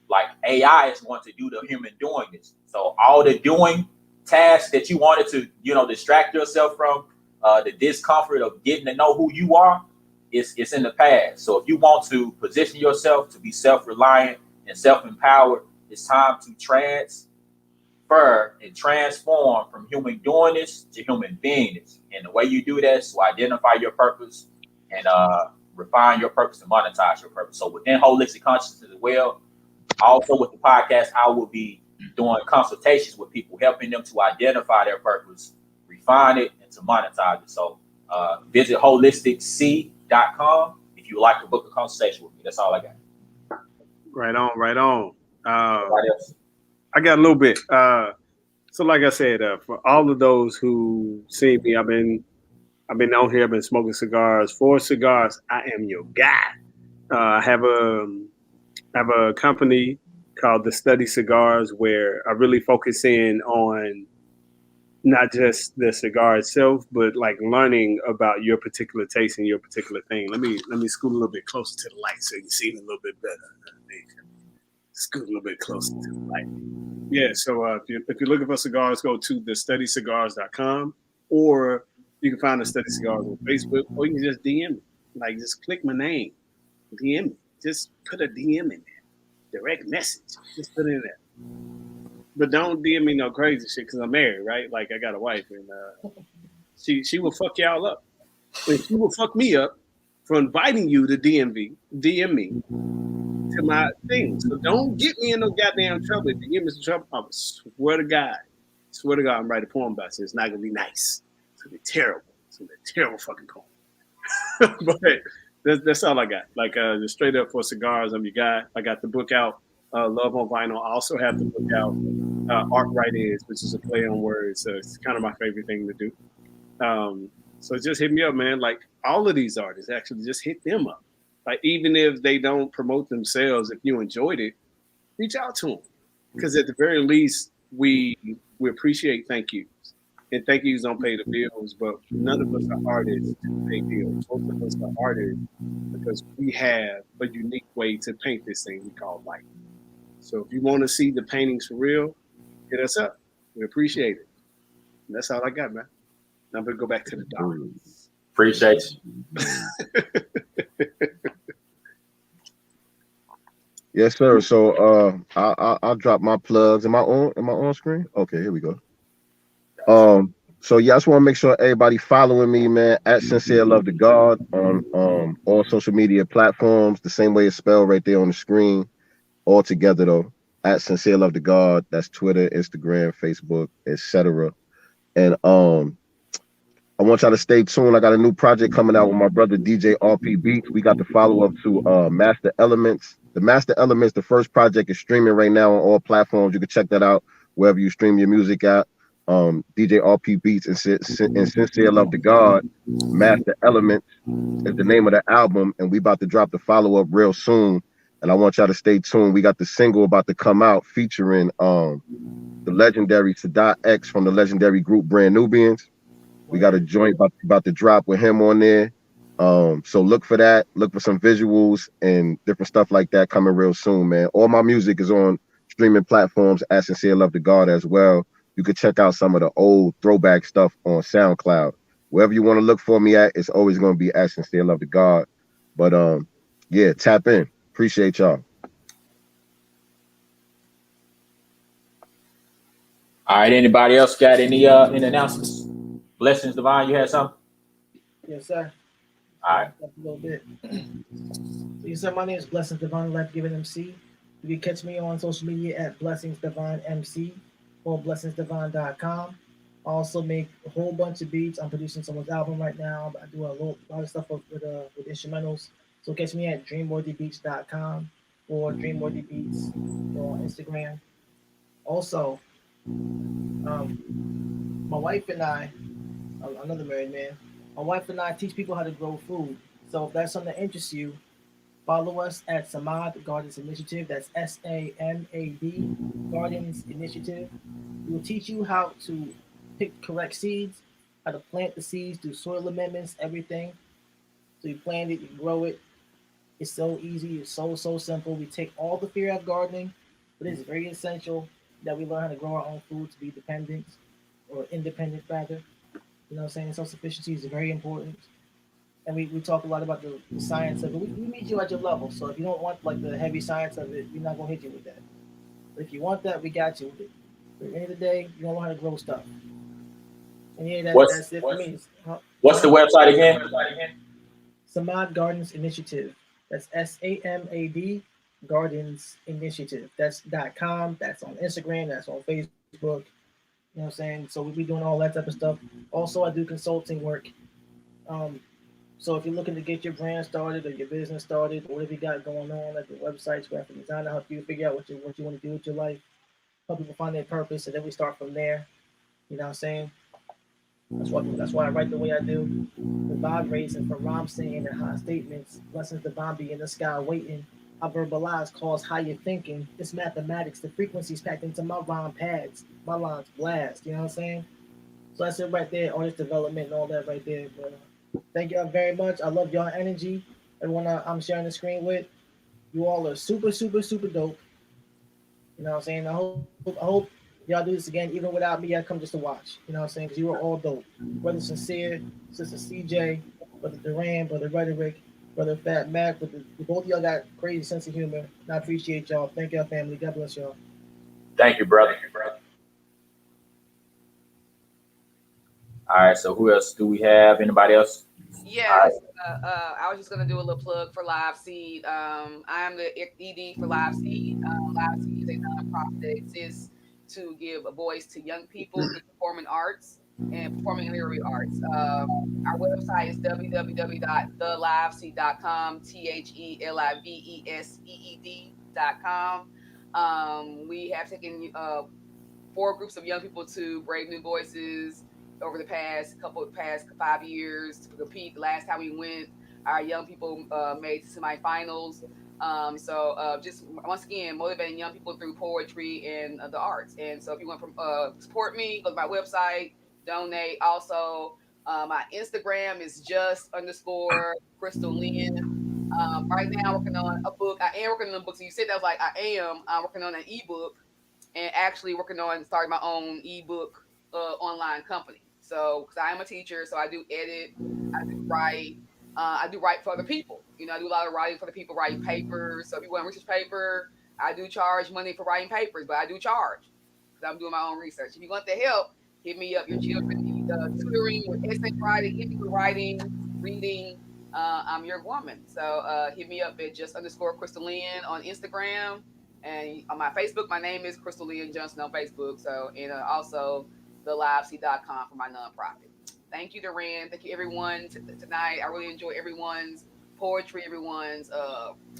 Like AI is going to do the human doingness. So all the doing tasks that you wanted to, distract yourself from, the discomfort of getting to know who you are, it's in the past. So if you want to position yourself to be self-reliant and self-empowered, it's time to transfer and transform from human doingness to human beingness. And the way you do that is to identify your purpose and refine your purpose and monetize your purpose. So within holistic consciousness as well, also with the podcast, I will be doing consultations with people, helping them to identify their purpose, refine it, and to monetize it. So visit holisticsea.com if you would like to book a consultation with me. That's all I got. Right on, right on. Everybody else? I got a little bit. So like I said, for all of those who see me, I've been on here, I've been smoking cigars. For cigars, I am your guy. I have a company called The Study Cigars where I really focus in on not just the cigar itself, but like learning about your particular taste and your particular thing. Let me scoot a little bit closer to the light so you can see it a little bit better. Scoot a little bit closer to the light. Yeah, so if you're looking for cigars, go to thestudicigars.com, or you can find The Study Cigars on Facebook, or you can just DM me. Like, just click my name, DM me. Just put a DM in there. Direct message. Just put it in there. But don't DM me no crazy shit because I'm married, right? Like, I got a wife, and she will fuck y'all up. And she will fuck me up for inviting you to DM me to my thing. So don't get me in no goddamn trouble. If you get me in trouble, I swear to God, I'm writing a poem about you. It's not gonna be nice. It's gonna be terrible. It's gonna be a terrible fucking poem. But that's all I got. Like just straight up for cigars, I'm your guy. I got the book out, Love on Vinyl. I also have the book out, Art Right Is, which is a play on words. So it's kind of my favorite thing to do. So just hit me up, man. Like all of these artists, actually, just hit them up. Like even if they don't promote themselves, if you enjoyed it, reach out to them. Because at the very least, we appreciate thank yous. And thank yous don't pay the bills, but none of us are artists to pay bills. Most of us are artists because we have a unique way to paint this thing we call life. So if you want to see the paintings for real, hit us up. We appreciate it. And that's all I got, man. Now I'm going to go back to the dogs. Appreciate you. Yes, sir. So I'll drop my plugs. Am I on screen? Okay, here we go. So yeah, I just want to make sure everybody following me, man, at Sincere Love to God on all social media platforms, the same way it's spelled right there on the screen, all together though, at Sincere Love to God. That's Twitter, Instagram, Facebook, etc. And I want y'all to stay tuned. I got a new project coming out with my brother DJ RP Beats. We got the follow-up to Master Elements. The Master Elements, the first project is streaming right now on all platforms. You can check that out wherever you stream your music at. DJ RP Beats and Sincere Love to God. Master Elements is the name of the album, and we about to drop the follow-up real soon. And I want y'all to stay tuned. We got the single about to come out featuring the legendary Sadat X from the legendary group Brand Nubians. We got a joint about to drop with him on there. So look for that. Look for some visuals and different stuff like that coming real soon, man. All my music is on streaming platforms at Sincere Love to God as well. You can check out some of the old throwback stuff on SoundCloud. Wherever you want to look for me at, it's always going to be at Sincere Love to God. But yeah, tap in. Appreciate y'all. All right. Anybody else got any announcements? Blessings, Divine. You had something? Yes, sir. All right. A little bit. So you said my name is Blessings Divine Life Giving MC. You can catch me on social media at Blessings Divine MC or blessingsdivine.com. I also make a whole bunch of beats. I'm producing someone's album right now. I do a lot of stuff with instrumentals. So catch me at dreamworthybeats.com or dreamworthybeats on Instagram. Also, my wife and I, another married man, my wife and I teach people how to grow food. So if that's something that interests you, Follow us at Samad Gardens Initiative. That's SAMAD Gardens Initiative. We will teach you how to pick correct seeds, how to plant the seeds, do soil amendments, everything. So you plant it, you grow it. It's so easy. It's so simple. We take all the fear out of gardening, but it's very essential that we learn how to grow our own food to be dependent or independent rather. You know what I'm saying? Self sufficiency is very important. And we talk a lot about the science of it. We meet you at your level. So if you don't want like the heavy science of it, we're not gonna hit you with that. But if you want that, we got you with it. But at the end of the day, you don't know how to grow stuff. And yeah, that's it for me. What's the website again? Samad Gardens Initiative. That's SAMAD Gardens Initiative. That's .com. That's on Instagram. That's on Facebook. You know what I'm saying? So we be doing all that type of stuff. Also, I do consulting work. So if you're looking to get your brand started or your business started, or whatever you got going on, like your websites, graphic design, to help you figure out what you want to do with your life, help people find their purpose, and then we start from there. You know what I'm saying? That's why I write the way I do. The vibe raising from rhyme singing and high statements, lessons to Bombi in the sky waiting. I verbalize cause higher thinking. It's mathematics, the frequencies packed into my rhyme pads. My lines blast, you know what I'm saying? So that's it right there, artist development and all that right there. But thank y'all very much. I love y'all energy. Everyone I'm sharing the screen with, you all are super dope. You know what I'm saying? I hope y'all do this again, even without me. I come just to watch. You know what I'm saying? Because you are all dope. Brother Sincere, Sister CJ, Brother Duran, Brother Rhetoric, Brother Fat Mac. Both of y'all got crazy sense of humor. And I appreciate y'all. Thank y'all, family. God bless y'all. Thank you, brother. All right. So who else do we have? Anybody else? Yes. I was just going to do a little plug for Live Seed. I am the ED for Live Seed. Live Seed is a nonprofit that exists to give a voice to young people through performing arts and performing and literary arts. Our website is www.theliveseed.com, THELIVESEED.com. We have taken 4 groups of young people to Brave New Voices over the past 5 years to compete. The last time we went, our young people made semifinals. So just once again, motivating young people through poetry and the arts. And so if you want to support me, go to my website, donate. Also, my Instagram is just_Crystal Lynn. Right now, I'm working on a book. I am working on a book. So you said that, I was like, I'm working on an ebook and actually working on starting my own ebook online company. So, because I am a teacher, so I do edit, I do write. I do write for other people. You know, I do a lot of writing for the people, writing papers. So if you want a research paper, I do charge money for writing papers, but I do charge because I'm doing my own research. If you want the help, hit me up. Your children need tutoring with essay writing, hit me with writing, reading. I'm your woman. So hit me up at just_Crystal Lynn on Instagram. And on my Facebook, my name is Crystal Lynn Johnson on Facebook. So, and also theliveseed.com for my nonprofit. Thank you, Duran. Thank you, everyone, tonight. I really enjoy everyone's poetry, everyone's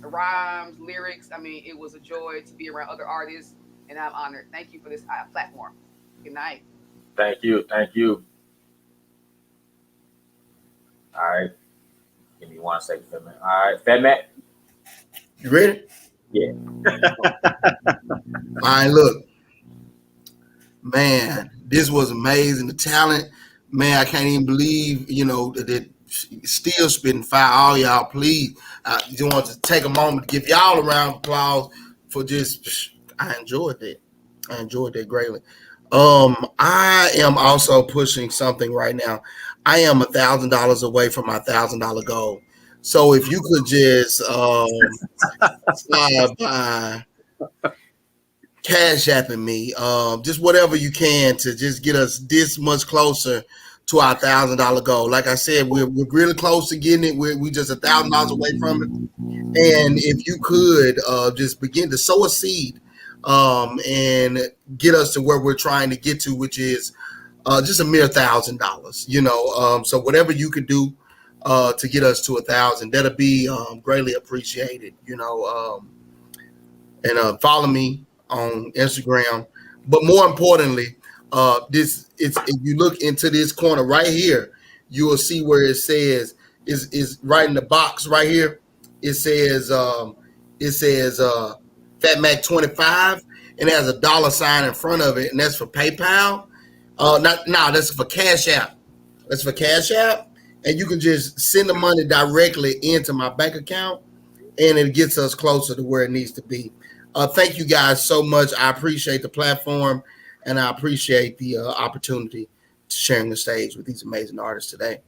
rhymes, lyrics. I mean, it was a joy to be around other artists, and I'm honored. Thank you for this platform. Good night. Thank you. All right. Give me 1 second, Fat Mac. All right, Fat Mac. You ready? Yeah. All right, look. Man, this was amazing. The talent, man, I can't even believe, that still spitting fire. All y'all, please. I just want to take a moment to give y'all a round of applause for just, I enjoyed that. I enjoyed that greatly. I am also pushing something right now. I am $1,000 away from my $1,000 goal. So if you could just slide by Cash Apping me, just whatever you can to just get us this much closer to our $1,000 goal. Like I said, we're really close to getting it. We just $1,000 away from it. And if you could just begin to sow a seed and get us to where we're trying to get to, which is just a mere $1,000. So whatever you could do to get us to 1,000, that'll be greatly appreciated. And follow me on Instagram. But more importantly, if you look into this corner right here, you will see where it says is right in the box right here. it says Fat Mac 25, and it has a $sign in front of it, and that's for PayPal. That's for Cash App. That's for Cash App, and you can just send the money directly into my bank account, and it gets us closer to where it needs to be. Thank you guys so much. I appreciate the platform, and I appreciate the opportunity to sharing the stage with these amazing artists today.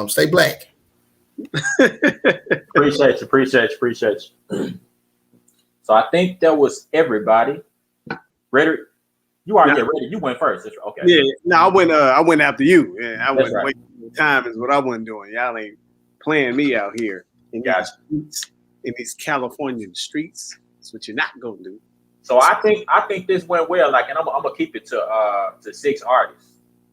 Stay black. Appreciate you. So I think that was everybody. Ready? You are ready. You went first. Okay. Yeah. No, I went after you. Yeah, I wasn't right. wasting time is what I wasn't doing. Y'all ain't playing me out here in these Californian streets. That's what you're not gonna do. So I think this went well. Like, and I'm gonna keep it to 6 artists.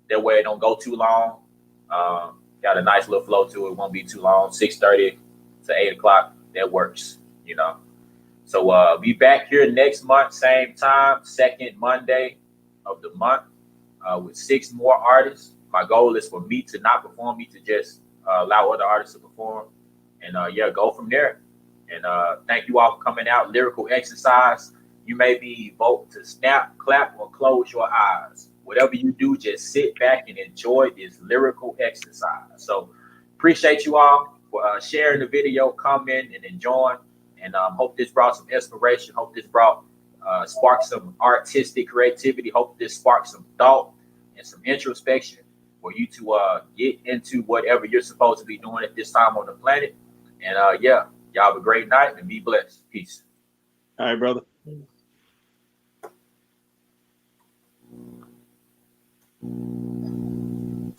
That way it don't go too long. Got a nice little flow to it. Won't be too long. 6:30 to 8 o'clock. That works. You know. So be back here next month, same time, second Monday of the month, with 6 more artists. My goal is for me to not perform, me to just allow other artists to perform, and go from there. And thank you all for coming out. Lyrical Exercise. You may be evoked to snap, clap, or close your eyes. Whatever you do, just sit back and enjoy this lyrical exercise. So appreciate you all for sharing the video, commenting, and enjoying. And hope this brought some inspiration. Hope this brought sparked some artistic creativity. Hope this sparked some thought and some introspection for you to get into whatever you're supposed to be doing at this time on the planet. And y'all have a great night and be blessed. Peace. All right, brother.